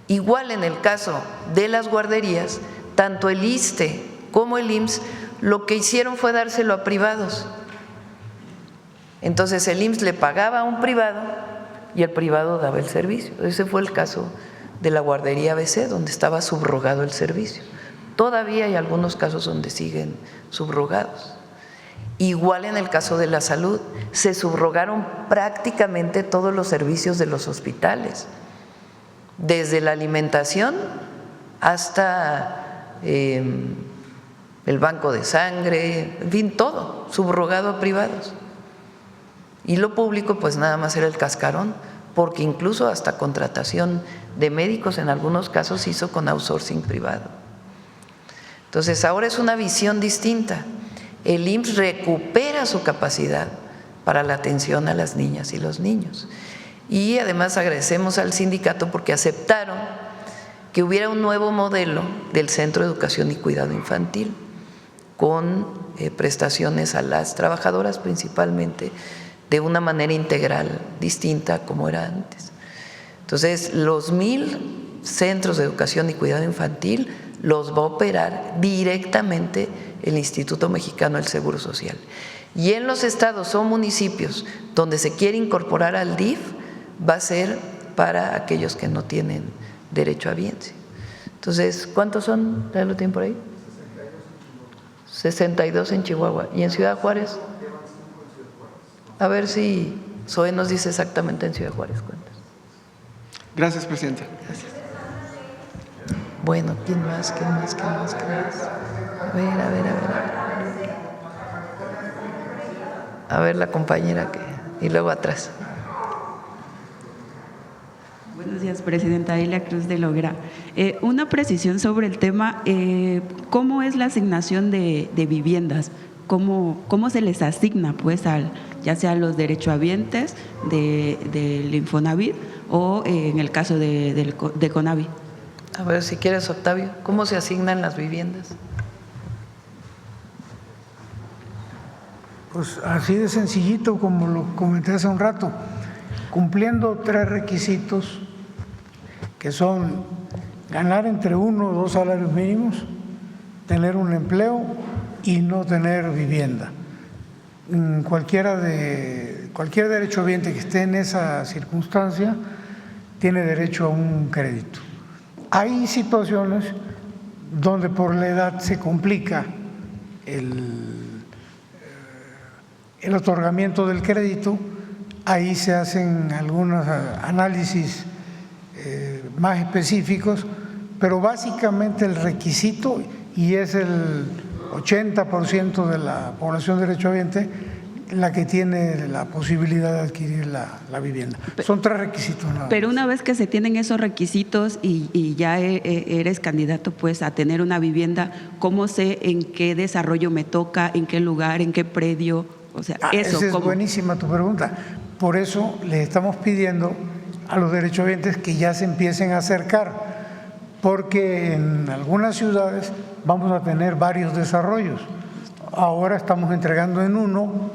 Igual en el caso de las guarderías, tanto el ISSSTE como el IMSS lo que hicieron fue dárselo a privados. Entonces el IMSS le pagaba a un privado y el privado daba el servicio. Ese fue el caso de la guardería ABC, donde estaba subrogado el servicio. Todavía hay algunos casos donde siguen subrogados. Igual en el caso de la salud, se subrogaron prácticamente todos los servicios de los hospitales, desde la alimentación hasta el banco de sangre, en fin, todo subrogado a privados. Y lo público pues nada más era el cascarón, porque incluso hasta contratación de médicos en algunos casos se hizo con outsourcing privado. Entonces ahora es una visión distinta. El IMSS recupera su capacidad para la atención a las niñas y los niños. Y además agradecemos al sindicato porque aceptaron que hubiera un nuevo modelo del Centro de Educación y Cuidado Infantil, con prestaciones a las trabajadoras principalmente, de una manera integral, distinta como era antes. Entonces, los 1,000 centros de educación y cuidado infantil los va a operar directamente el Instituto Mexicano del Seguro Social. Y en los estados o municipios donde se quiere incorporar al DIF, va a ser para aquellos que no tienen derecho a bienes. Entonces, ¿cuántos son? ¿Ya lo tienen por ahí? 62 en Chihuahua. ¿Y en Ciudad Juárez? A ver si Zoe nos dice exactamente en Ciudad Juárez cuántas. Gracias, Presidenta. Gracias. Bueno, ¿quién más? ¿Quién más? ¿Quién más? ¿Quién más? A ver. A ver la compañera y luego atrás. Buenos días, Presidenta. Ilia Cruz de Loguera. Una precisión sobre el tema, ¿cómo es la asignación de viviendas? ¿Cómo se les asigna, pues, ya sea a los derechohabientes del Infonavit o en el caso de Conavi? A ver, si quieres, Octavio, ¿cómo se asignan las viviendas? Pues así de sencillito, como lo comenté hace un rato, cumpliendo 3 requisitos que son ganar entre 1 o 2 salarios mínimos, tener un empleo y no tener vivienda. Cualquier derechohabiente que esté en esa circunstancia tiene derecho a un crédito. Hay situaciones donde por la edad se complica el otorgamiento del crédito. Ahí se hacen algunos análisis más específicos, pero básicamente el requisito, y es el 80% de la población derechohabiente la que tiene la posibilidad de adquirir la vivienda. Son 3 requisitos. Pero una vez que se tienen esos requisitos y ya eres candidato, pues, a tener una vivienda, ¿cómo sé en qué desarrollo me toca, en qué lugar, en qué predio? O sea, eso. Esa es buenísima tu pregunta. Por eso le estamos pidiendo a los derechohabientes que ya se empiecen a acercar, porque en algunas ciudades vamos a tener varios desarrollos. Ahora estamos entregando en uno,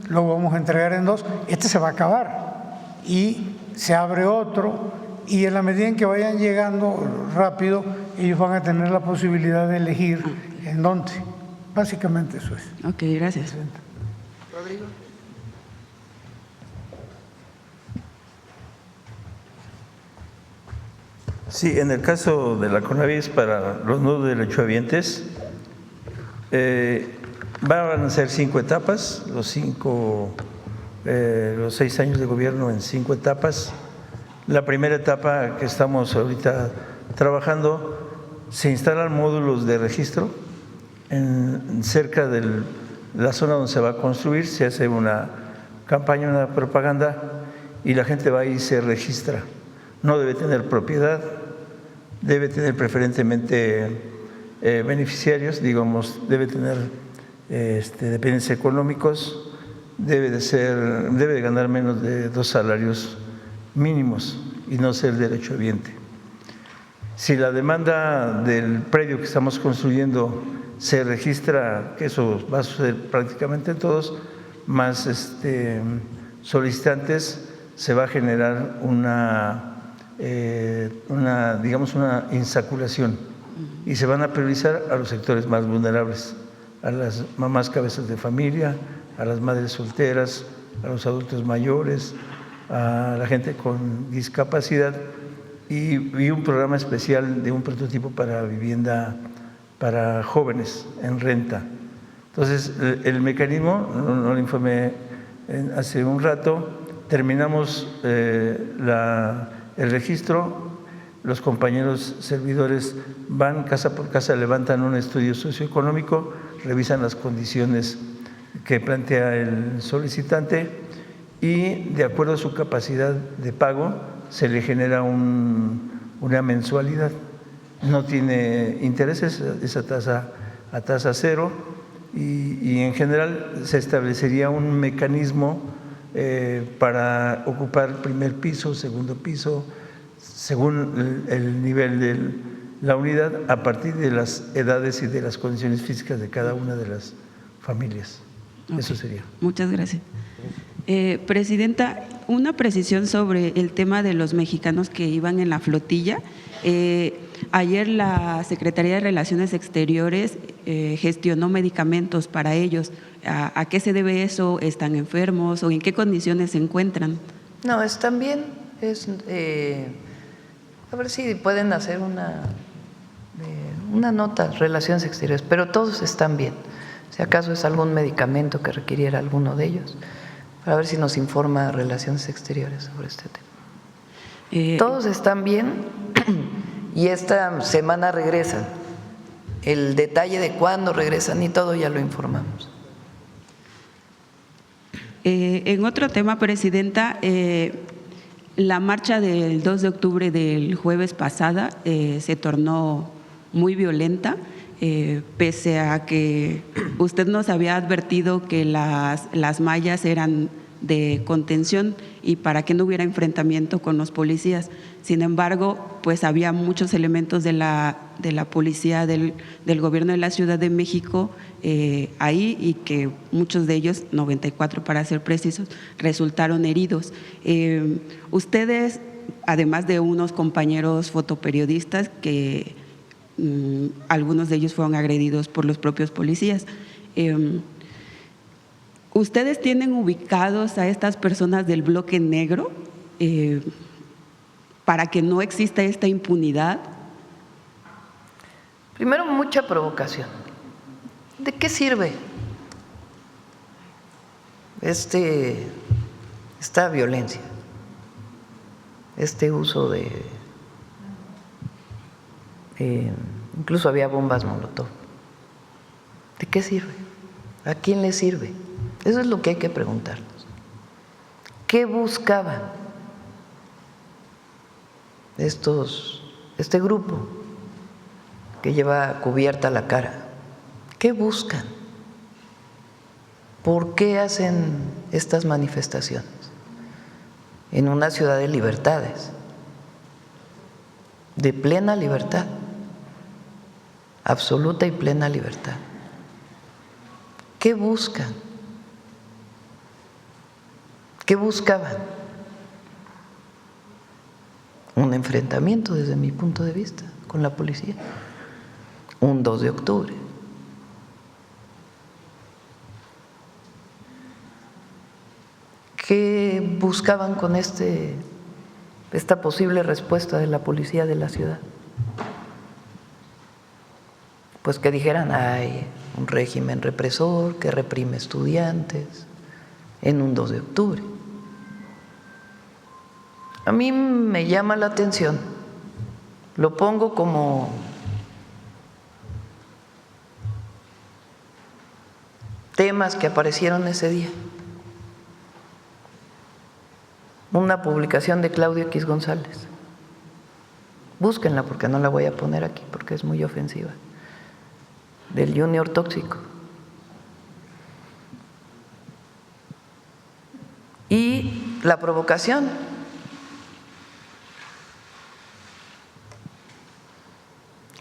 luego vamos a entregar en dos, este se va a acabar y se abre otro, y en la medida en que vayan llegando rápido, ellos van a tener la posibilidad de elegir en dónde. Básicamente eso es. Ok, gracias. Rodrigo. Sí, en el caso de la CONAVIS para los nudos derechohabientes, van a ser 5 etapas, los 6 años de gobierno en 5 etapas. La primera etapa que estamos ahorita trabajando, se instalan módulos de registro cerca de la zona donde se va a construir, se hace una campaña, una propaganda y la gente va y se registra. No debe tener propiedad, debe tener preferentemente beneficiarios, digamos, debe tener dependencias económicos, debe de ganar menos de 2 salarios mínimos y no ser derechohabiente. Si la demanda del predio que estamos construyendo se registra, que eso va a suceder prácticamente en todos, más solicitantes, se va a generar digamos una insaculación y se van a priorizar a los sectores más vulnerables, a las mamás cabezas de familia, a las madres solteras, a los adultos mayores, a la gente con discapacidad y un programa especial de un prototipo para vivienda para jóvenes en renta. Entonces, el mecanismo, no lo informé hace un rato, terminamos el registro, los compañeros servidores van casa por casa, levantan un estudio socioeconómico, revisan las condiciones que plantea el solicitante y de acuerdo a su capacidad de pago se le genera una mensualidad. No tiene intereses, esa tasa a tasa cero y en general se establecería un mecanismo para ocupar primer piso, segundo piso, según el nivel de la unidad, a partir de las edades y de las condiciones físicas de cada una de las familias. Okay. Eso sería. Muchas gracias. Presidenta, una precisión sobre el tema de los mexicanos que iban en la flotilla. Ayer la Secretaría de Relaciones Exteriores gestionó medicamentos para ellos. ¿A qué se debe eso? ¿Están enfermos o en qué condiciones se encuentran? No, están bien. A ver si pueden hacer una nota, Relaciones Exteriores, pero todos están bien. Si acaso es algún medicamento que requiriera alguno de ellos, para ver si nos informa Relaciones Exteriores sobre este tema. Todos están bien y esta semana regresan. El detalle de cuándo regresan y todo ya lo informamos. En otro tema, Presidenta, la marcha del 2 de octubre del jueves pasada se tornó muy violenta, pese a que usted nos había advertido que las mallas eran de contención y para que no hubiera enfrentamiento con los policías. Sin embargo, pues había muchos elementos de la policía del gobierno de la Ciudad de México ahí y que muchos de ellos, 94 para ser precisos, resultaron heridos. Ustedes, además de unos compañeros fotoperiodistas que algunos de ellos fueron agredidos por los propios policías, ¿ustedes tienen ubicados a estas personas del bloque negro para que no exista esta impunidad? Primero, mucha provocación. ¿De qué sirve esta violencia, este uso de… incluso había bombas molotov? ¿De qué sirve? ¿A quién le sirve? Eso es lo que hay que preguntarnos. ¿Qué buscaban este grupo que lleva cubierta la cara? ¿Qué buscan? ¿Por qué hacen estas manifestaciones en una ciudad de libertades? de plena libertad, absoluta y plena libertad. ¿Qué buscan? ¿Qué buscaban? Un enfrentamiento, desde mi punto de vista, con la policía. Un 2 de octubre. ¿Qué buscaban con esta posible respuesta de la policía de la ciudad? Pues que dijeran, hay un régimen represor que reprime estudiantes en un 2 de octubre. A mí me llama la atención, lo pongo como temas que aparecieron ese día. Una publicación de Claudio X González. Búsquenla porque no la voy a poner aquí porque es muy ofensiva. Del Junior tóxico. Y la provocación.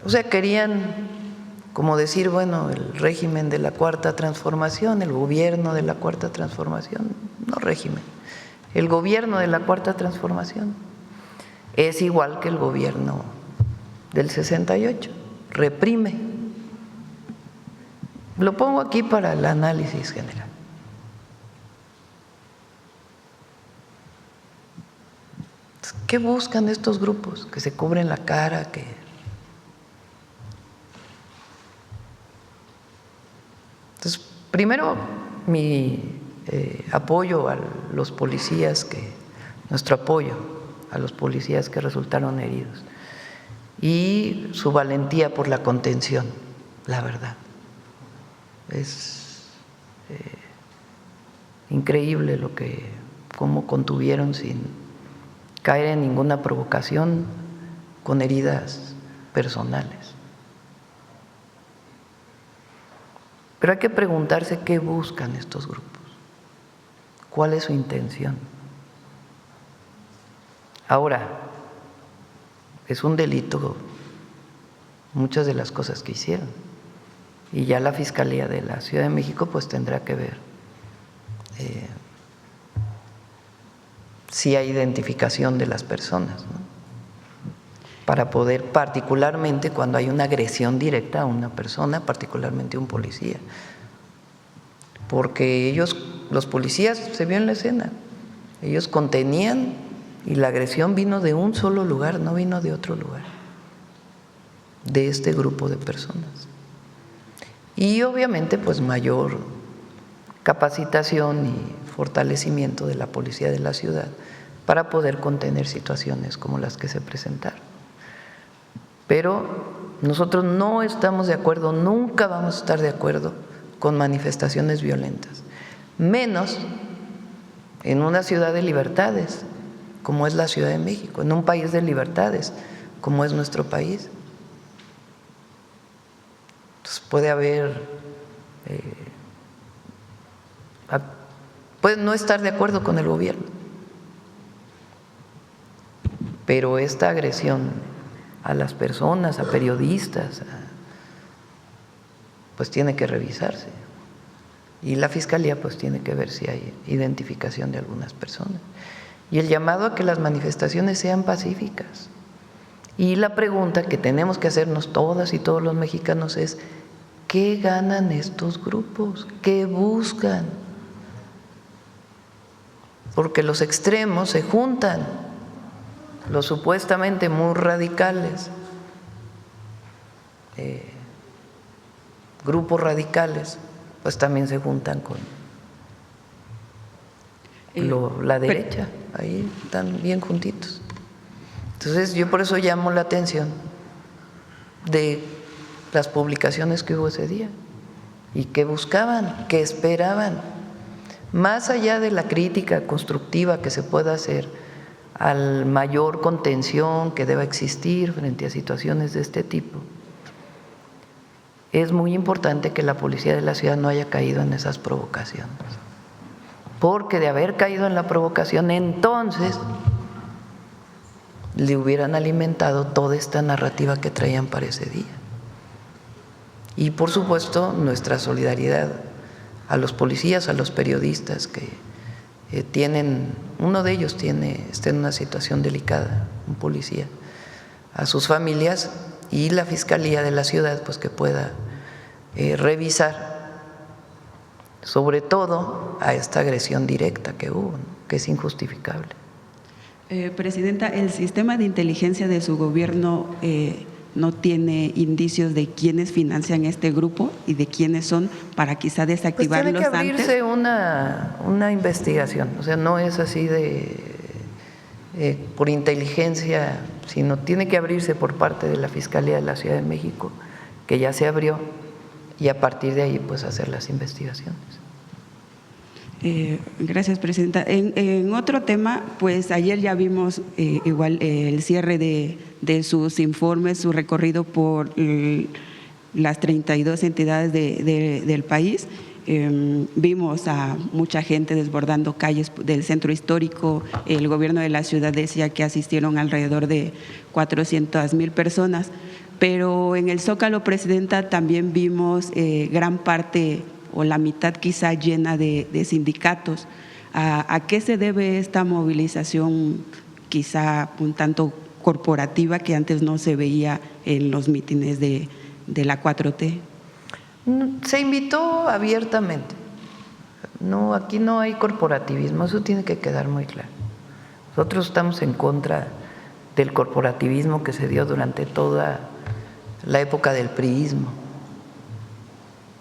O sea, querían como decir, bueno, el régimen de la Cuarta Transformación, el gobierno de la Cuarta Transformación, no régimen, el gobierno de la Cuarta Transformación es igual que el gobierno del 68, reprime. Lo pongo aquí para el análisis general. ¿Qué buscan estos grupos? Que se cubren la cara, que… Entonces, primero, mi apoyo a los policías nuestro apoyo a los policías que resultaron heridos y su valentía por la contención, la verdad. Es increíble cómo contuvieron sin caer en ninguna provocación con heridas personales. Pero hay que preguntarse qué buscan estos grupos, cuál es su intención. Ahora, es un delito muchas de las cosas que hicieron y ya la Fiscalía de la Ciudad de México pues tendrá que ver si hay identificación de las personas, ¿no? Para poder, particularmente cuando hay una agresión directa a una persona, particularmente un policía, porque ellos, los policías, se vio en la escena, ellos contenían y la agresión vino de un solo lugar, no vino de otro lugar, de este grupo de personas. Y obviamente pues mayor capacitación y fortalecimiento de la policía de la ciudad para poder contener situaciones como las que se presentaron. Pero nosotros no estamos de acuerdo, nunca vamos a estar de acuerdo con manifestaciones violentas, menos en una ciudad de libertades como es la Ciudad de México, en un país de libertades como es nuestro país. Entonces puede haber, puede no estar de acuerdo con el gobierno, pero esta agresión a las personas, a periodistas, pues tiene que revisarse. Y la Fiscalía pues tiene que ver si hay identificación de algunas personas. Y el llamado a que las manifestaciones sean pacíficas. Y la pregunta que tenemos que hacernos todas y todos los mexicanos es, ¿qué ganan estos grupos? ¿Qué buscan? Porque los extremos se juntan, los supuestamente muy radicales, grupos radicales, pues también se juntan con la derecha, ahí están bien juntitos. Entonces yo por eso llamo la atención de las publicaciones que hubo ese día y qué buscaban, qué esperaban, más allá de la crítica constructiva que se pueda hacer al mayor contención que deba existir frente a situaciones de este tipo. Es muy importante que la policía de la ciudad no haya caído en esas provocaciones, porque de haber caído en la provocación, entonces le hubieran alimentado toda esta narrativa que traían para ese día. Y por supuesto nuestra solidaridad a los policías, a los periodistas que tienen, uno de ellos está en una situación delicada, un policía, a sus familias, y la Fiscalía de la ciudad pues que pueda revisar sobre todo a esta agresión directa que hubo, ¿no?, que es injustificable. Presidenta, el sistema de inteligencia de su gobierno no tiene indicios de quiénes financian este grupo y de quiénes son para quizá desactivarlos pues tiene que abrirse antes. una investigación, o sea, no es así por inteligencia, sino tiene que abrirse por parte de la Fiscalía de la Ciudad de México, que ya se abrió, y a partir de ahí pues hacer las investigaciones. Gracias, Presidenta. En otro tema, pues ayer ya vimos igual el cierre de sus informes, su recorrido por las 32 entidades del país. Vimos a mucha gente desbordando calles del centro histórico. El gobierno de la ciudad decía que asistieron alrededor de 400,000 personas, pero en el Zócalo, Presidenta, también vimos gran parte o la mitad quizá llena de sindicatos. ¿A qué se debe esta movilización quizá un tanto corporativa que antes no se veía en los mítines de la 4T? Se invitó abiertamente. No, aquí no hay corporativismo, eso tiene que quedar muy claro. Nosotros estamos en contra del corporativismo que se dio durante toda la época del priismo.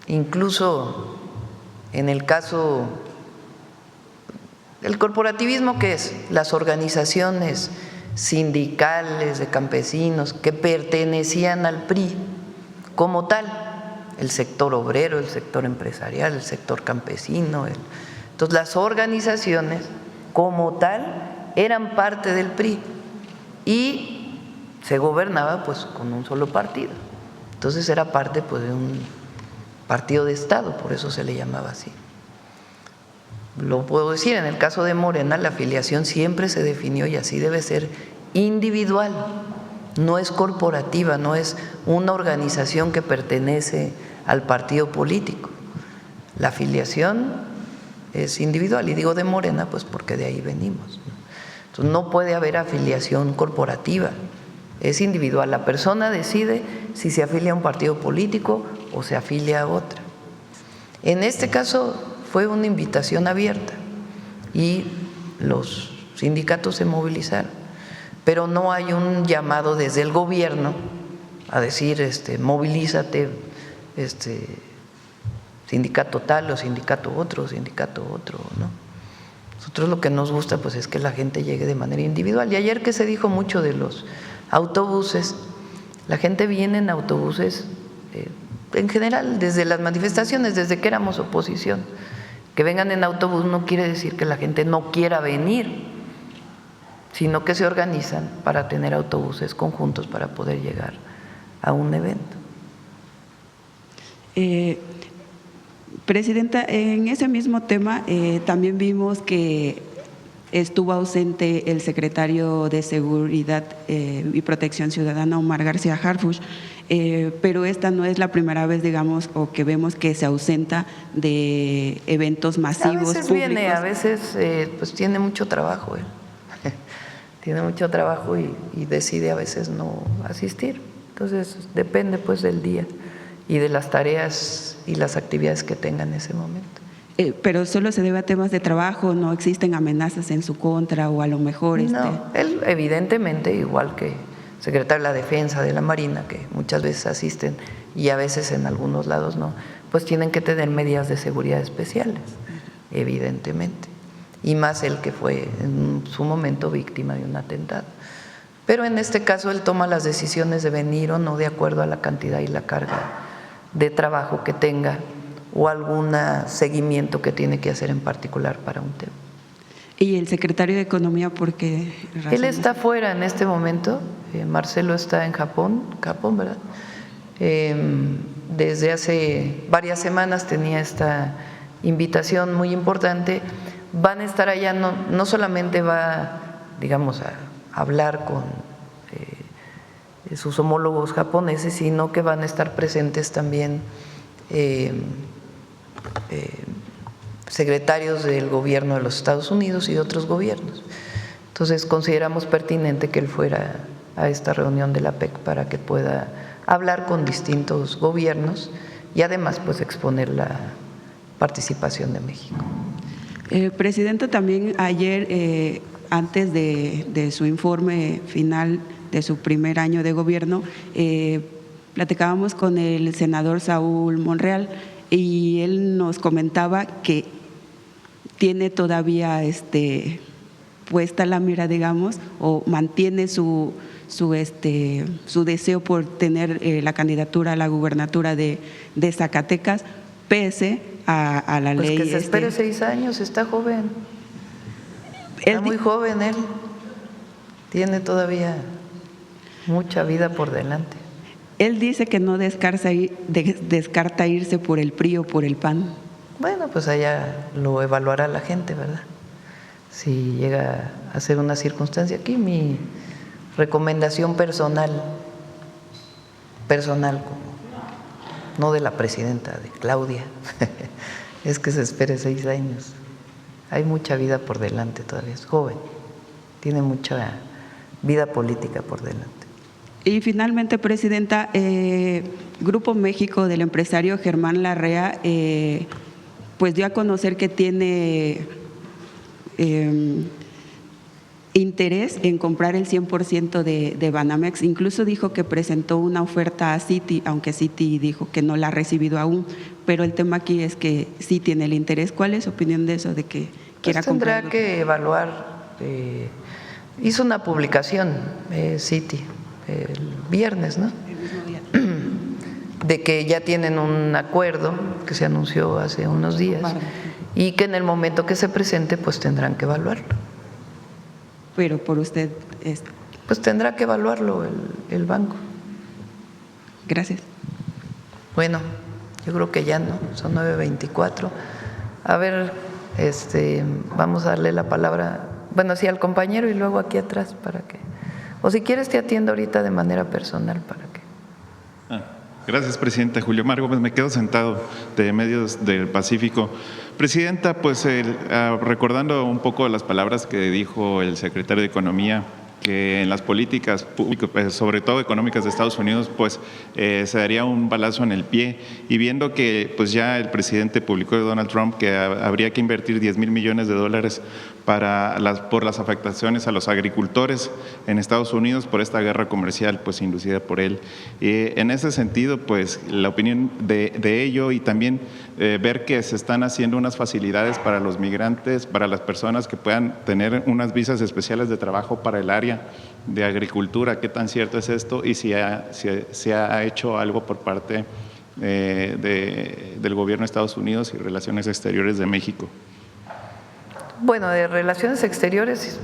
Incluso en el caso del corporativismo, ¿qué es? Las organizaciones sindicales de campesinos que pertenecían al PRI como tal, el sector obrero, el sector empresarial, el sector campesino. Entonces las organizaciones como tal eran parte del PRI y se gobernaba pues con un solo partido. Entonces era parte pues de un partido de Estado, por eso se le llamaba así. Lo puedo decir, en el caso de Morena la afiliación siempre se definió y así debe ser, individual, no es corporativa, no es una organización que pertenece al partido político. La afiliación es individual, y digo de Morena pues porque de ahí venimos. Entonces no puede haber afiliación corporativa, es individual. La persona decide si se afilia a un partido político o se afilia a otra. En este caso fue una invitación abierta y los sindicatos se movilizaron, pero no hay un llamado desde el gobierno a decir movilízate, sindicato tal o sindicato otro, ¿no? Nosotros lo que nos gusta pues es que la gente llegue de manera individual. Y ayer que se dijo mucho de los autobuses, la gente viene en autobuses en general, desde las manifestaciones, desde que éramos oposición. Que vengan en autobús no quiere decir que la gente no quiera venir, sino que se organizan para tener autobuses conjuntos para poder llegar a un evento. Presidenta, en ese mismo tema también vimos que estuvo ausente el secretario de Seguridad y Protección Ciudadana, Omar García Harfuch, pero esta no es la primera vez, digamos, o que vemos que se ausenta de eventos masivos. A veces públicos. viene, a veces pues tiene mucho trabajo, tiene mucho trabajo y decide a veces no asistir. Entonces depende pues del día y de las tareas y las actividades que tenga en ese momento. Pero solo se debe a temas de trabajo, no existen amenazas en su contra o a lo mejor… No, él evidentemente, igual que secretario de la Defensa, de la Marina, que muchas veces asisten y a veces en algunos lados no, pues tienen que tener medidas de seguridad especiales, evidentemente. Y más él que fue en su momento víctima de un atentado. Pero en este caso él toma las decisiones de venir o no de acuerdo a la cantidad y la carga de trabajo que tenga o algún seguimiento que tiene que hacer en particular para un tema. ¿Y el secretario de Economía por qué razón? Él está fuera en este momento, Marcelo está en Japón, ¿verdad? Desde hace varias semanas tenía esta invitación muy importante. Van a estar allá, no solamente va, digamos, a hablar con sus homólogos japoneses, sino que van a estar presentes también secretarios del gobierno de los Estados Unidos y de otros gobiernos. Entonces consideramos pertinente que él fuera a esta reunión de la PEC para que pueda hablar con distintos gobiernos y además pues exponer la participación de México. Presidenta, también ayer, antes de su informe final de su primer año de gobierno, platicábamos con el senador Saúl Monreal y él nos comentaba que tiene todavía puesta la mira, digamos, o mantiene su deseo por tener la candidatura a la gubernatura de Zacatecas, pese a la pues ley. Que se espere 6 años, está joven. Está muy joven él. Tiene todavía mucha vida por delante. Él dice que no descarta irse por el PRI o por el PAN. Bueno, pues allá lo evaluará la gente, ¿verdad? Si llega a ser una circunstancia. Aquí mi recomendación personal, no de la presidenta, de Claudia, es que se espere 6 años. Hay mucha vida por delante todavía, es joven, tiene mucha vida política por delante. Y finalmente, Presidenta, Grupo México del empresario Germán Larrea pues dio a conocer que tiene interés en comprar el 100% de Banamex. Incluso dijo que presentó una oferta a Citi, aunque Citi dijo que no la ha recibido aún. Pero el tema aquí es que sí tiene el interés. ¿Cuál es su opinión de eso, de que quiera comprar? Tendrá que evaluar. Hizo una publicación Citi el viernes, ¿no? El mismo día. De que ya tienen un acuerdo que se anunció hace unos días y que en el momento que se presente pues tendrán que evaluarlo. Pero por usted pues tendrá que evaluarlo el banco. Gracias. Bueno, yo creo que ya no, son 9:24. A ver, vamos a darle la palabra, bueno, sí, al compañero y luego aquí atrás para que, o si quieres te atiendo ahorita de manera personal para que. Gracias, Presidenta. Julio Margo, pues me quedo sentado de Medios del Pacífico. Presidenta, pues recordando un poco las palabras que dijo el secretario de Economía, que en las políticas públicas, sobre todo económicas de Estados Unidos, pues se daría un balazo en el pie, y viendo que pues ya el presidente publicó de Donald Trump que habría que invertir $10,000 millones por las afectaciones a los agricultores en Estados Unidos por esta guerra comercial pues inducida por él. En ese sentido, pues la opinión de ello, y también ver que se están haciendo unas facilidades para los migrantes, para las personas que puedan tener unas visas especiales de trabajo para el área de agricultura. ¿Qué tan cierto es esto? Y si se ha hecho algo por parte del gobierno de Estados Unidos y Relaciones Exteriores de México. Bueno, de Relaciones Exteriores,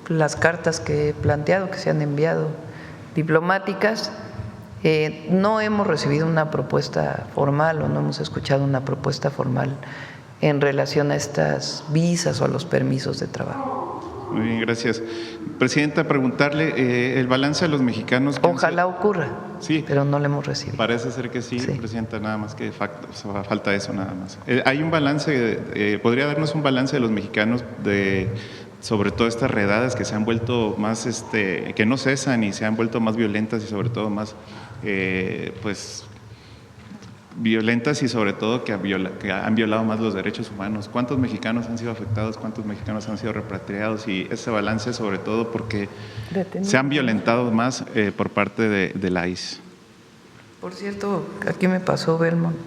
las cartas que he planteado, que se han enviado diplomáticas, no hemos recibido una propuesta formal o no hemos escuchado una propuesta formal en relación a estas visas o a los permisos de trabajo. Muy bien, gracias. Presidenta, preguntarle el balance a los mexicanos. Ojalá ocurra, sí, pero no lo hemos recibido. Parece ser que sí, Presidenta, nada más que falta eso nada más. Hay un balance, ¿podría darnos un balance de los mexicanos sobre todo estas redadas que se han vuelto más, que no cesan y se han vuelto más violentas y sobre todo más, pues, violentas y sobre todo que han violado más los derechos humanos? ¿Cuántos mexicanos han sido afectados? ¿Cuántos mexicanos han sido repatriados? Y ese balance sobre todo porque se han violentado más por parte de la ICE. Por cierto, aquí me pasó Belmont.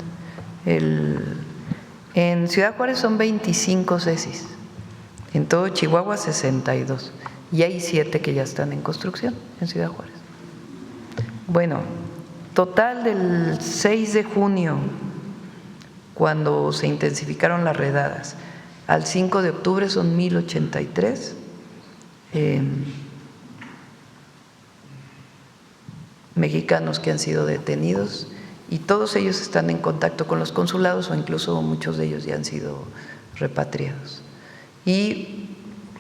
En Ciudad Juárez son 25 CECIS, en todo Chihuahua 62, y hay 7 que ya están en construcción en Ciudad Juárez. Bueno, total del 6 de junio, cuando se intensificaron las redadas, al 5 de octubre son 1,083 mexicanos que han sido detenidos, y todos ellos están en contacto con los consulados o incluso muchos de ellos ya han sido repatriados. Y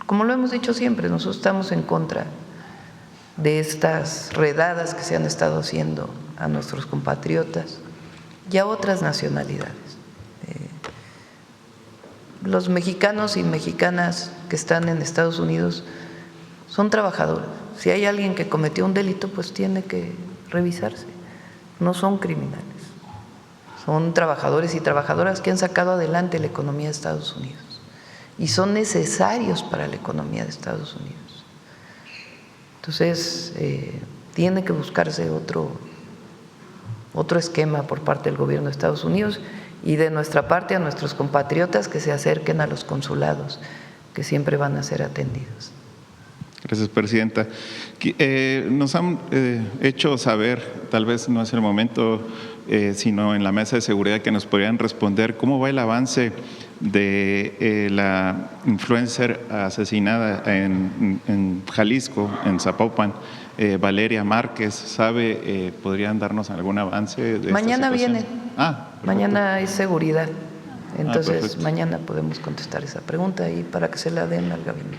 como lo hemos dicho siempre, nosotros estamos en contra de estas redadas que se han estado haciendo a nuestros compatriotas y a otras nacionalidades. Los mexicanos y mexicanas que están en Estados Unidos son trabajadores. Si hay alguien que cometió un delito, pues tiene que revisarse. No son criminales. Son trabajadores y trabajadoras que han sacado adelante la economía de Estados Unidos y son necesarios para la economía de Estados Unidos. Entonces, tiene que buscarse otro esquema por parte del gobierno de Estados Unidos y de nuestra parte a nuestros compatriotas que se acerquen a los consulados, que siempre van a ser atendidos. Gracias, Presidenta. Nos han hecho saber, tal vez no es el momento, sino en la mesa de seguridad, que nos podrían responder cómo va el avance de la influencer asesinada en Jalisco, en Zapopan, Valeria Márquez. ¿Sabe? ¿Podrían darnos algún avance de mañana esta situación? viene. Mañana es seguridad. Entonces, mañana podemos contestar esa pregunta y para que se la den al gabinete.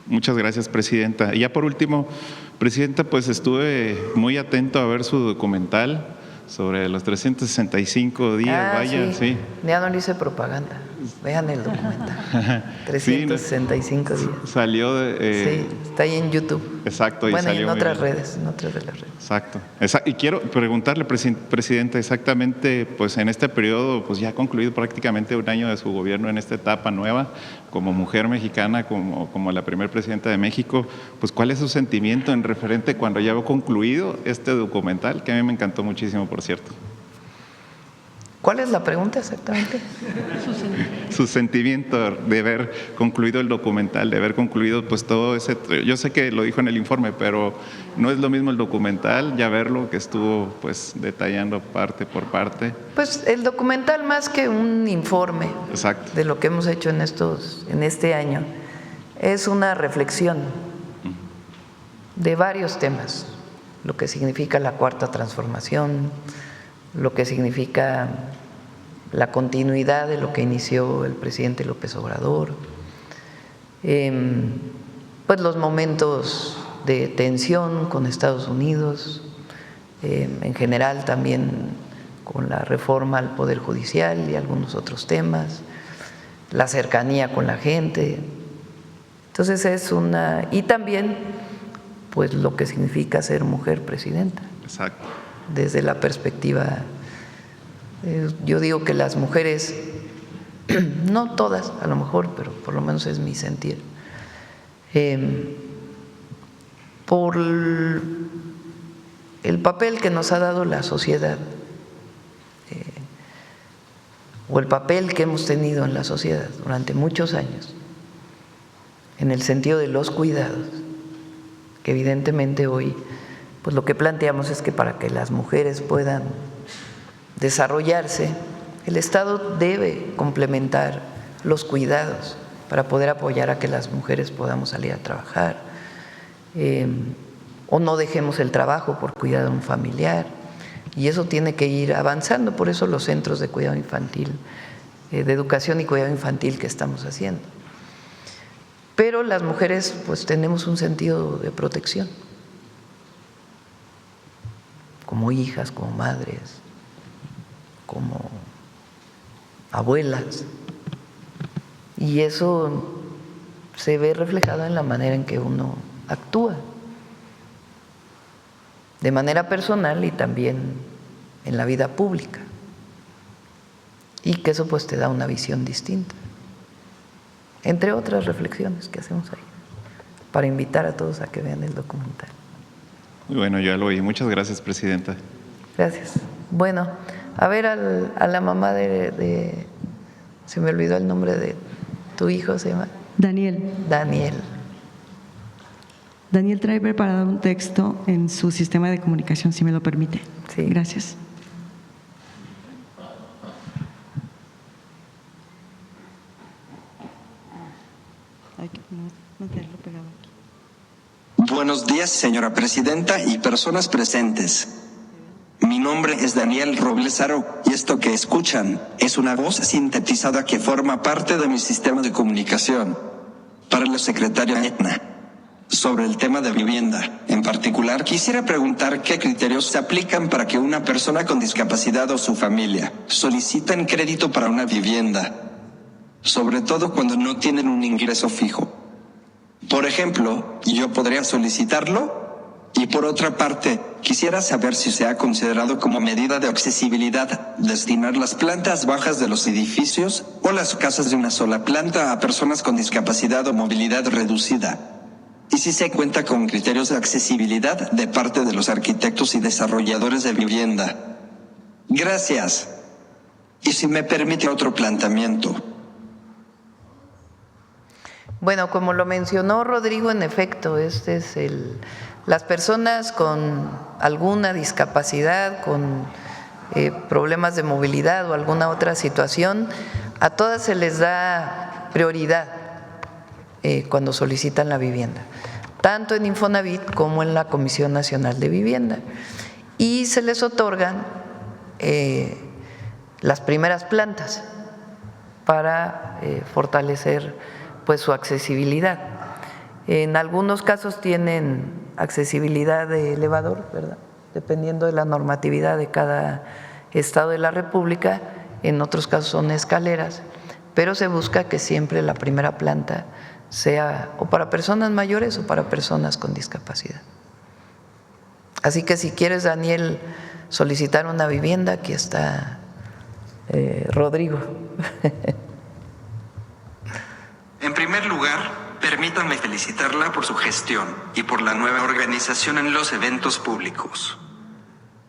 Muchas gracias, Presidenta. Y ya por último, Presidenta, pues estuve muy atento a ver su documental sobre los 365 días. Vaya, sí. Ya no le hice propaganda. Vean el documental. 365 días. Salió de… sí, está ahí en YouTube. Exacto. Bueno, y en otras redes, en otras de las redes. Exacto. Y quiero preguntarle, Presidenta, exactamente, pues en este periodo, pues ya ha concluido prácticamente un año de su gobierno en esta etapa nueva, como mujer mexicana, como la primera presidenta de México, pues ¿cuál es su sentimiento en referente cuando ya ha concluido este documental, que a mí me encantó muchísimo, por cierto? ¿Cuál es la pregunta exactamente? Su sentimiento de haber concluido el documental, de haber concluido pues todo ese… Yo sé que lo dijo en el informe, pero no es lo mismo el documental, ya verlo, que estuvo pues detallando parte por parte. Pues el documental, más que un informe de lo que hemos hecho en este año, es una reflexión de varios temas, lo que significa la Cuarta Transformación, lo que significa la continuidad de lo que inició el presidente López Obrador, pues los momentos de tensión con Estados Unidos, en general también con la reforma al Poder Judicial y algunos otros temas, la cercanía con la gente. Entonces y también pues lo que significa ser mujer presidenta. Exacto. Desde la perspectiva, yo digo que las mujeres, no todas a lo mejor, pero por lo menos es mi sentir, por el papel que nos ha dado la sociedad, o el papel que hemos tenido en la sociedad durante muchos años, en el sentido de los cuidados, que evidentemente hoy pues lo que planteamos es que para que las mujeres puedan desarrollarse, el Estado debe complementar los cuidados para poder apoyar a que las mujeres podamos salir a trabajar, o no dejemos el trabajo por cuidar a un familiar, y eso tiene que ir avanzando. Por eso los centros de cuidado infantil, de educación y cuidado infantil que estamos haciendo. Pero las mujeres pues tenemos un sentido de protección, como hijas, como madres, como abuelas, y eso se ve reflejado en la manera en que uno actúa, de manera personal y también en la vida pública, y que eso pues te da una visión distinta, entre otras reflexiones que hacemos ahí, para invitar a todos a que vean el documental. Bueno, ya lo oí. Muchas gracias, Presidenta. Gracias. Bueno, a ver a la mamá se me olvidó el nombre de tu hijo, ¿se llama? Daniel. Daniel. Daniel trae preparado un texto en su sistema de comunicación, si me lo permite. Sí. Gracias. Hay que mantenerlo pegado aquí. Buenos días, señora Presidenta y personas presentes. Mi nombre es Daniel Robles Aro y esto que escuchan es una voz sintetizada que forma parte de mi sistema de comunicación. Para la secretaria Etna. sobre el tema de vivienda. En particular, quisiera preguntar qué criterios se aplican para que una persona con discapacidad o su familia soliciten crédito para una vivienda, sobre todo cuando no tienen un ingreso fijo. Por ejemplo, yo podría solicitarlo. Y por otra parte, quisiera saber si se ha considerado como medida de accesibilidad destinar las plantas bajas de los edificios o las casas de una sola planta a personas con discapacidad o movilidad reducida. Y si se cuenta con criterios de accesibilidad de parte de los arquitectos y desarrolladores de vivienda. Gracias. Y si me permite otro planteamiento. Bueno, como lo mencionó Rodrigo, en efecto, las personas con alguna discapacidad, con problemas de movilidad o alguna otra situación, a todas se les da prioridad cuando solicitan la vivienda, tanto en Infonavit como en la Comisión Nacional de Vivienda. Y se les otorgan las primeras plantas para fortalecer pues su accesibilidad. En algunos casos tienen accesibilidad de elevador, ¿verdad?, dependiendo de la normatividad de cada estado de la República. En otros casos son escaleras, pero se busca que siempre la primera planta sea o para personas mayores o para personas con discapacidad. Así que si quieres, Daniel, solicitar una vivienda, aquí está Rodrigo. En primer lugar, permítanme felicitarla por su gestión y por la nueva organización en los eventos públicos,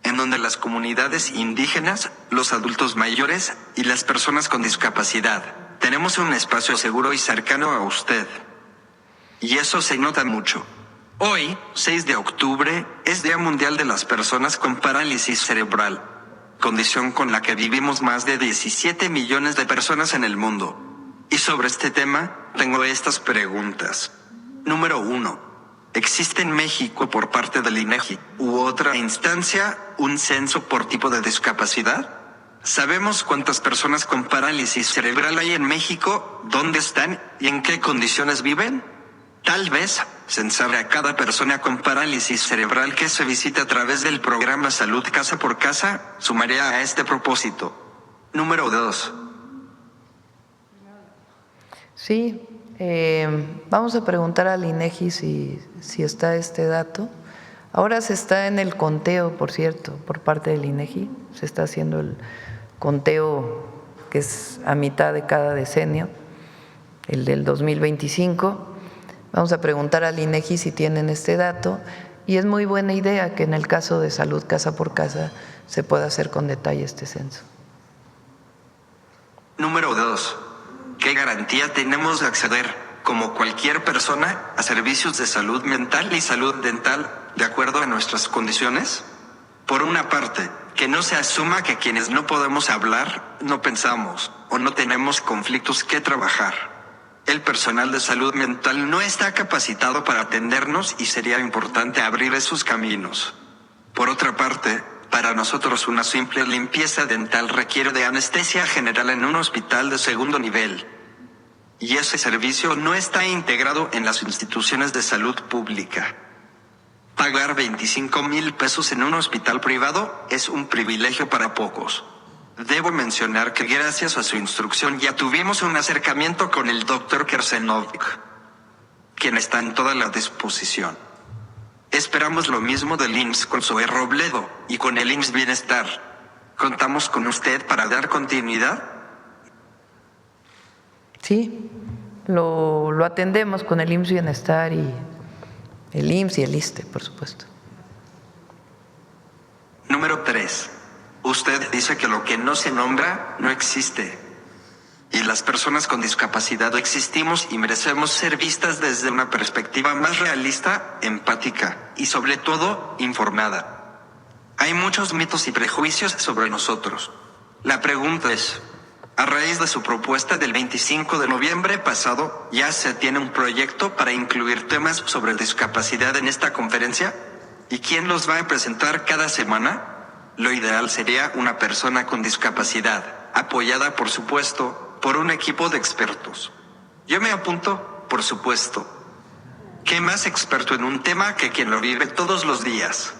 en donde las comunidades indígenas, los adultos mayores y las personas con discapacidad tenemos un espacio seguro y cercano a usted. Y eso se nota mucho. Hoy, 6 de octubre, es Día Mundial de las Personas con Parálisis Cerebral, condición con la que vivimos más de 17 millones de personas en el mundo. Y sobre este tema, tengo estas preguntas. Número 1. ¿Existe en México por parte del INEGI u otra instancia un censo por tipo de discapacidad? ¿Sabemos cuántas personas con parálisis cerebral hay en México, dónde están y en qué condiciones viven? Tal vez, censar a cada persona con parálisis cerebral que se visite a través del programa Salud Casa por Casa sumaría a este propósito. Número 2. Sí, vamos a preguntar al INEGI si está este dato. Ahora se está en el conteo, por cierto, por parte del INEGI. Se está haciendo el conteo que es a mitad de cada decenio, el del 2025. Vamos a preguntar al INEGI si tienen este dato, y es muy buena idea que en el caso de Salud Casa por Casa se pueda hacer con detalle este censo. Número 2. ¿Qué garantía tenemos de acceder, como cualquier persona, a servicios de salud mental y salud dental de acuerdo a nuestras condiciones? Por una parte, que no se asuma que quienes no podemos hablar, no pensamos o no tenemos conflictos que trabajar. El personal de salud mental no está capacitado para atendernos y sería importante abrir esos caminos. Por otra parte, para nosotros una simple limpieza dental requiere de anestesia general en un hospital de segundo nivel. Y ese servicio no está integrado en las instituciones de salud pública. Pagar 25,000 pesos en un hospital privado es un privilegio para pocos. Debo mencionar que gracias a su instrucción ya tuvimos un acercamiento con el Dr. Kersenovic, quien está en toda la disposición. Esperamos lo mismo del IMSS con Zoe Robledo y con el IMSS Bienestar. ¿Contamos con usted para dar continuidad? Sí, lo atendemos con el IMSS Bienestar y el IMSS y el ISSSTE, por supuesto. Número 3. Usted dice que lo que no se nombra no existe. Y las personas con discapacidad existimos y merecemos ser vistas desde una perspectiva más realista, empática y sobre todo informada. Hay muchos mitos y prejuicios sobre nosotros. La pregunta es, a raíz de su propuesta del 25 de noviembre pasado, ¿ya se tiene un proyecto para incluir temas sobre discapacidad en esta conferencia? ¿Y quién los va a presentar cada semana? Lo ideal sería una persona con discapacidad, apoyada por supuesto por un equipo de expertos. Yo me apunto, por supuesto. ¿Qué más experto en un tema que quien lo vive todos los días?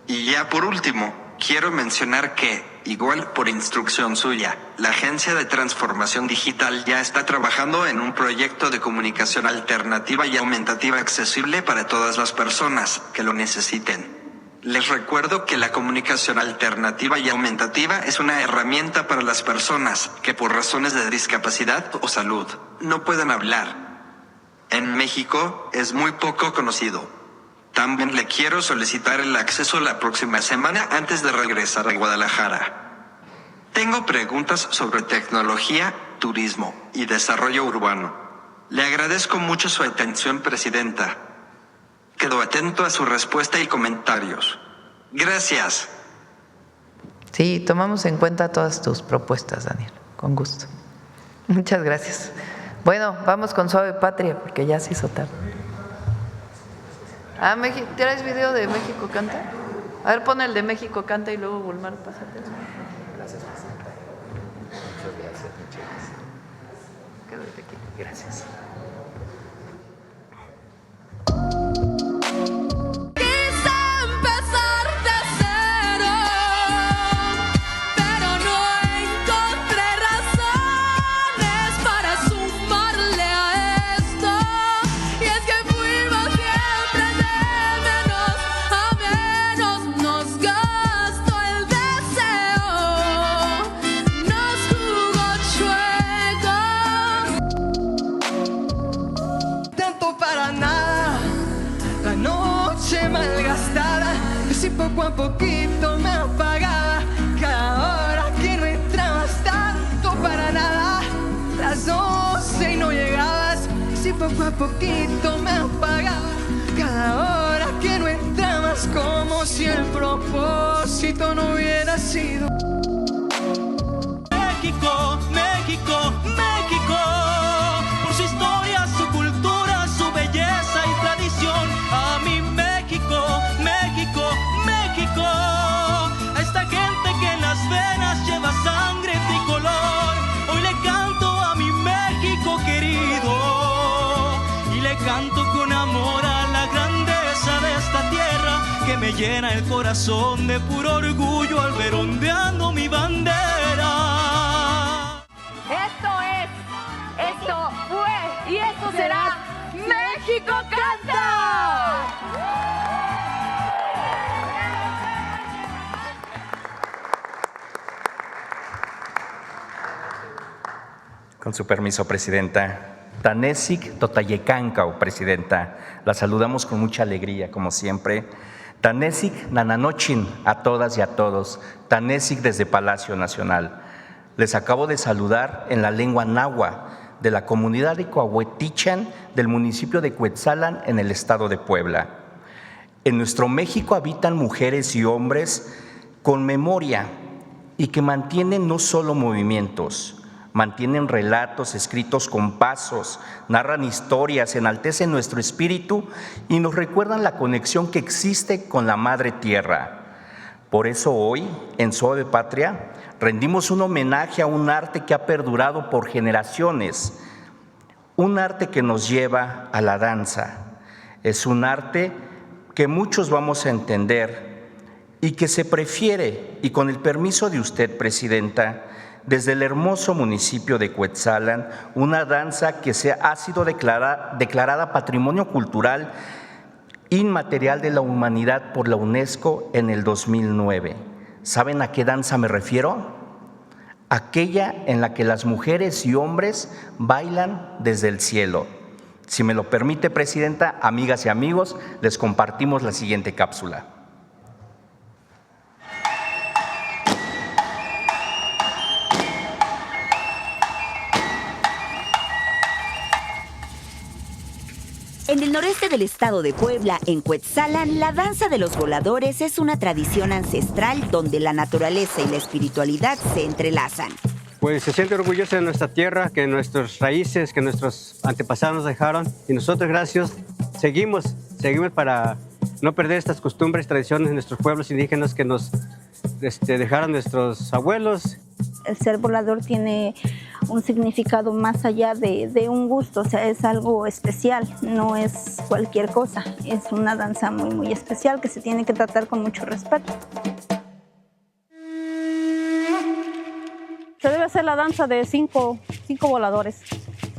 Y ya por último, quiero mencionar que, igual por instrucción suya, la Agencia de Transformación Digital ya está trabajando en un proyecto de comunicación alternativa y aumentativa accesible para todas las personas que lo necesiten. Les recuerdo que la comunicación alternativa y aumentativa es una herramienta para las personas que por razones de discapacidad o salud no pueden hablar. En México es muy poco conocido. También le quiero solicitar el acceso la próxima semana antes de regresar a Guadalajara. Tengo preguntas sobre tecnología, turismo y desarrollo urbano. Le agradezco mucho su atención, Presidenta. Quedo atento a su respuesta y comentarios. Gracias. Sí, tomamos en cuenta todas tus propuestas, Daniel, con gusto. Muchas gracias. Bueno, vamos con Suave Patria, porque ya se hizo tarde. ¿Tienes video de México Canta? A ver, pon el de México Canta y luego Bulmar, pásate. Gracias, Presidenta. Muchas gracias. Quédate aquí. Gracias. Poco a poquito me apagaba cada hora que no entrabas, tanto para nada. Las 12 y no llegabas, si poco a poquito me apagaba cada hora que no entrabas, como si el propósito no hubiera sido. México, México, México, por su historia, su cultura, su belleza y tradición. A mi México, México, México, a esta gente que en las venas lleva sangre tricolor. Hoy le canto a mi México querido y le canto con amor a la grandeza de esta tierra que me llena el corazón de puro orgullo al ver ondeando mi bandera. Esto fue y esto será México Canta. Con su permiso, Presidenta. Tanesic Totayecancao, Presidenta. La saludamos con mucha alegría, como siempre. Tanesic Nananochin a todas y a todos. Tanesic desde Palacio Nacional. Les acabo de saludar en la lengua náhuatl de la comunidad de Coahuetichan del municipio de Cuetzalan en el estado de Puebla. En nuestro México habitan mujeres y hombres con memoria y que mantienen no solo movimientos, mantienen relatos escritos con pasos, narran historias, enaltecen nuestro espíritu y nos recuerdan la conexión que existe con la Madre Tierra. Por eso hoy, en Suave Patria, rendimos un homenaje a un arte que ha perdurado por generaciones, un arte que nos lleva a la danza. Es un arte que muchos vamos a entender y que se prefiere, y con el permiso de usted, Presidenta, desde el hermoso municipio de Cuetzalan, una danza que ha sido declarada Patrimonio Cultural Inmaterial de la Humanidad por la UNESCO en el 2009. ¿Saben a qué danza me refiero? Aquella en la que las mujeres y hombres bailan desde el cielo. Si me lo permite, Presidenta, amigas y amigos, les compartimos la siguiente cápsula. En el noreste del estado de Puebla, en Cuetzalan, la danza de los voladores es una tradición ancestral donde la naturaleza y la espiritualidad se entrelazan. Pues se siente orgulloso de nuestra tierra, que nuestras raíces, que nuestros antepasados nos dejaron, y nosotros, gracias, seguimos para no perder estas costumbres, tradiciones de nuestros pueblos indígenas que nos dejaron nuestros abuelos. El ser volador tiene un significado más allá de un gusto, o sea, es algo especial, no es cualquier cosa, es una danza muy, muy especial que se tiene que tratar con mucho respeto. Se debe hacer la danza de cinco voladores.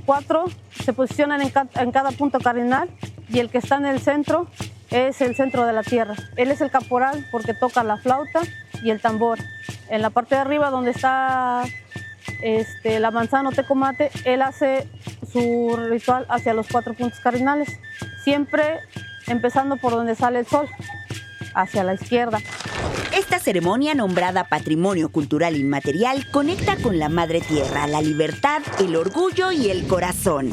4 se posicionan en cada punto cardinal y el que está en el centro es el centro de la tierra. Él es el caporal porque toca la flauta y el tambor. En la parte de arriba donde está la manzana o tecomate, él hace su ritual hacia los 4 puntos cardinales, siempre empezando por donde sale el sol, hacia la izquierda. Esta ceremonia, nombrada Patrimonio Cultural Inmaterial, conecta con la Madre Tierra, la libertad, el orgullo y el corazón.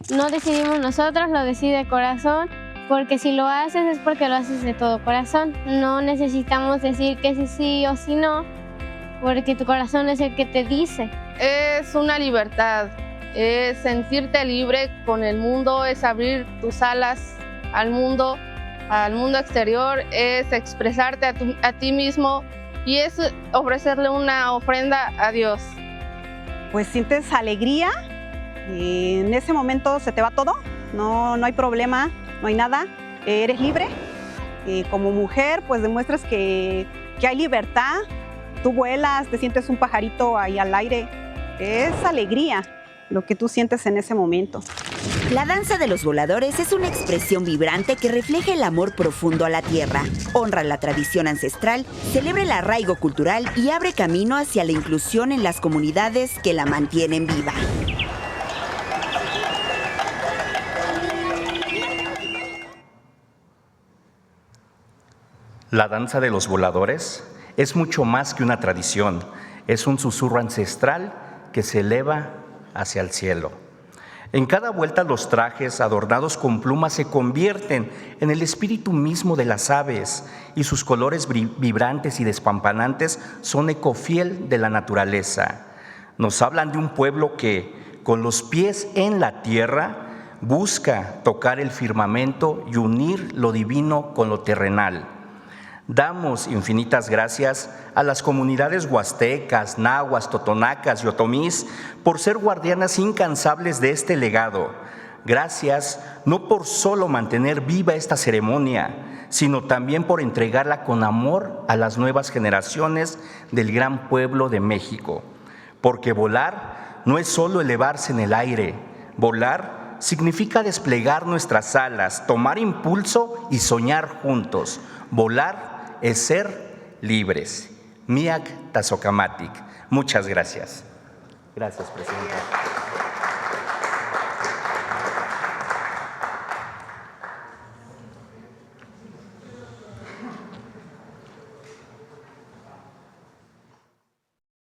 No decidimos nosotros, lo decide el corazón, porque si lo haces es porque lo haces de todo corazón. No necesitamos decir que sí o sí no, porque tu corazón es el que te dice. Es una libertad, es sentirte libre con el mundo, es abrir tus alas al mundo exterior, es expresarte a ti mismo y es ofrecerle una ofrenda a Dios. Pues sientes alegría y en ese momento se te va todo, no hay problema, no hay nada, eres libre. Y como mujer pues demuestras que hay libertad, tú vuelas, te sientes un pajarito ahí al aire, es alegría lo que tú sientes en ese momento. La danza de los voladores es una expresión vibrante que refleja el amor profundo a la tierra, honra la tradición ancestral, celebra el arraigo cultural y abre camino hacia la inclusión en las comunidades que la mantienen viva. La danza de los voladores es mucho más que una tradición, es un susurro ancestral que se eleva hacia el cielo. En cada vuelta los trajes adornados con plumas se convierten en el espíritu mismo de las aves y sus colores vibrantes y despampanantes son eco fiel de la naturaleza. Nos hablan de un pueblo que, con los pies en la tierra, busca tocar el firmamento y unir lo divino con lo terrenal. Damos infinitas gracias a las comunidades huastecas, nahuas, totonacas y otomís por ser guardianas incansables de este legado. Gracias no por solo mantener viva esta ceremonia, sino también por entregarla con amor a las nuevas generaciones del gran pueblo de México. Porque volar no es solo elevarse en el aire, volar significa desplegar nuestras alas, tomar impulso y soñar juntos. Volar es ser libres. Miak Tazocamatic. Muchas gracias. Gracias, Presidenta.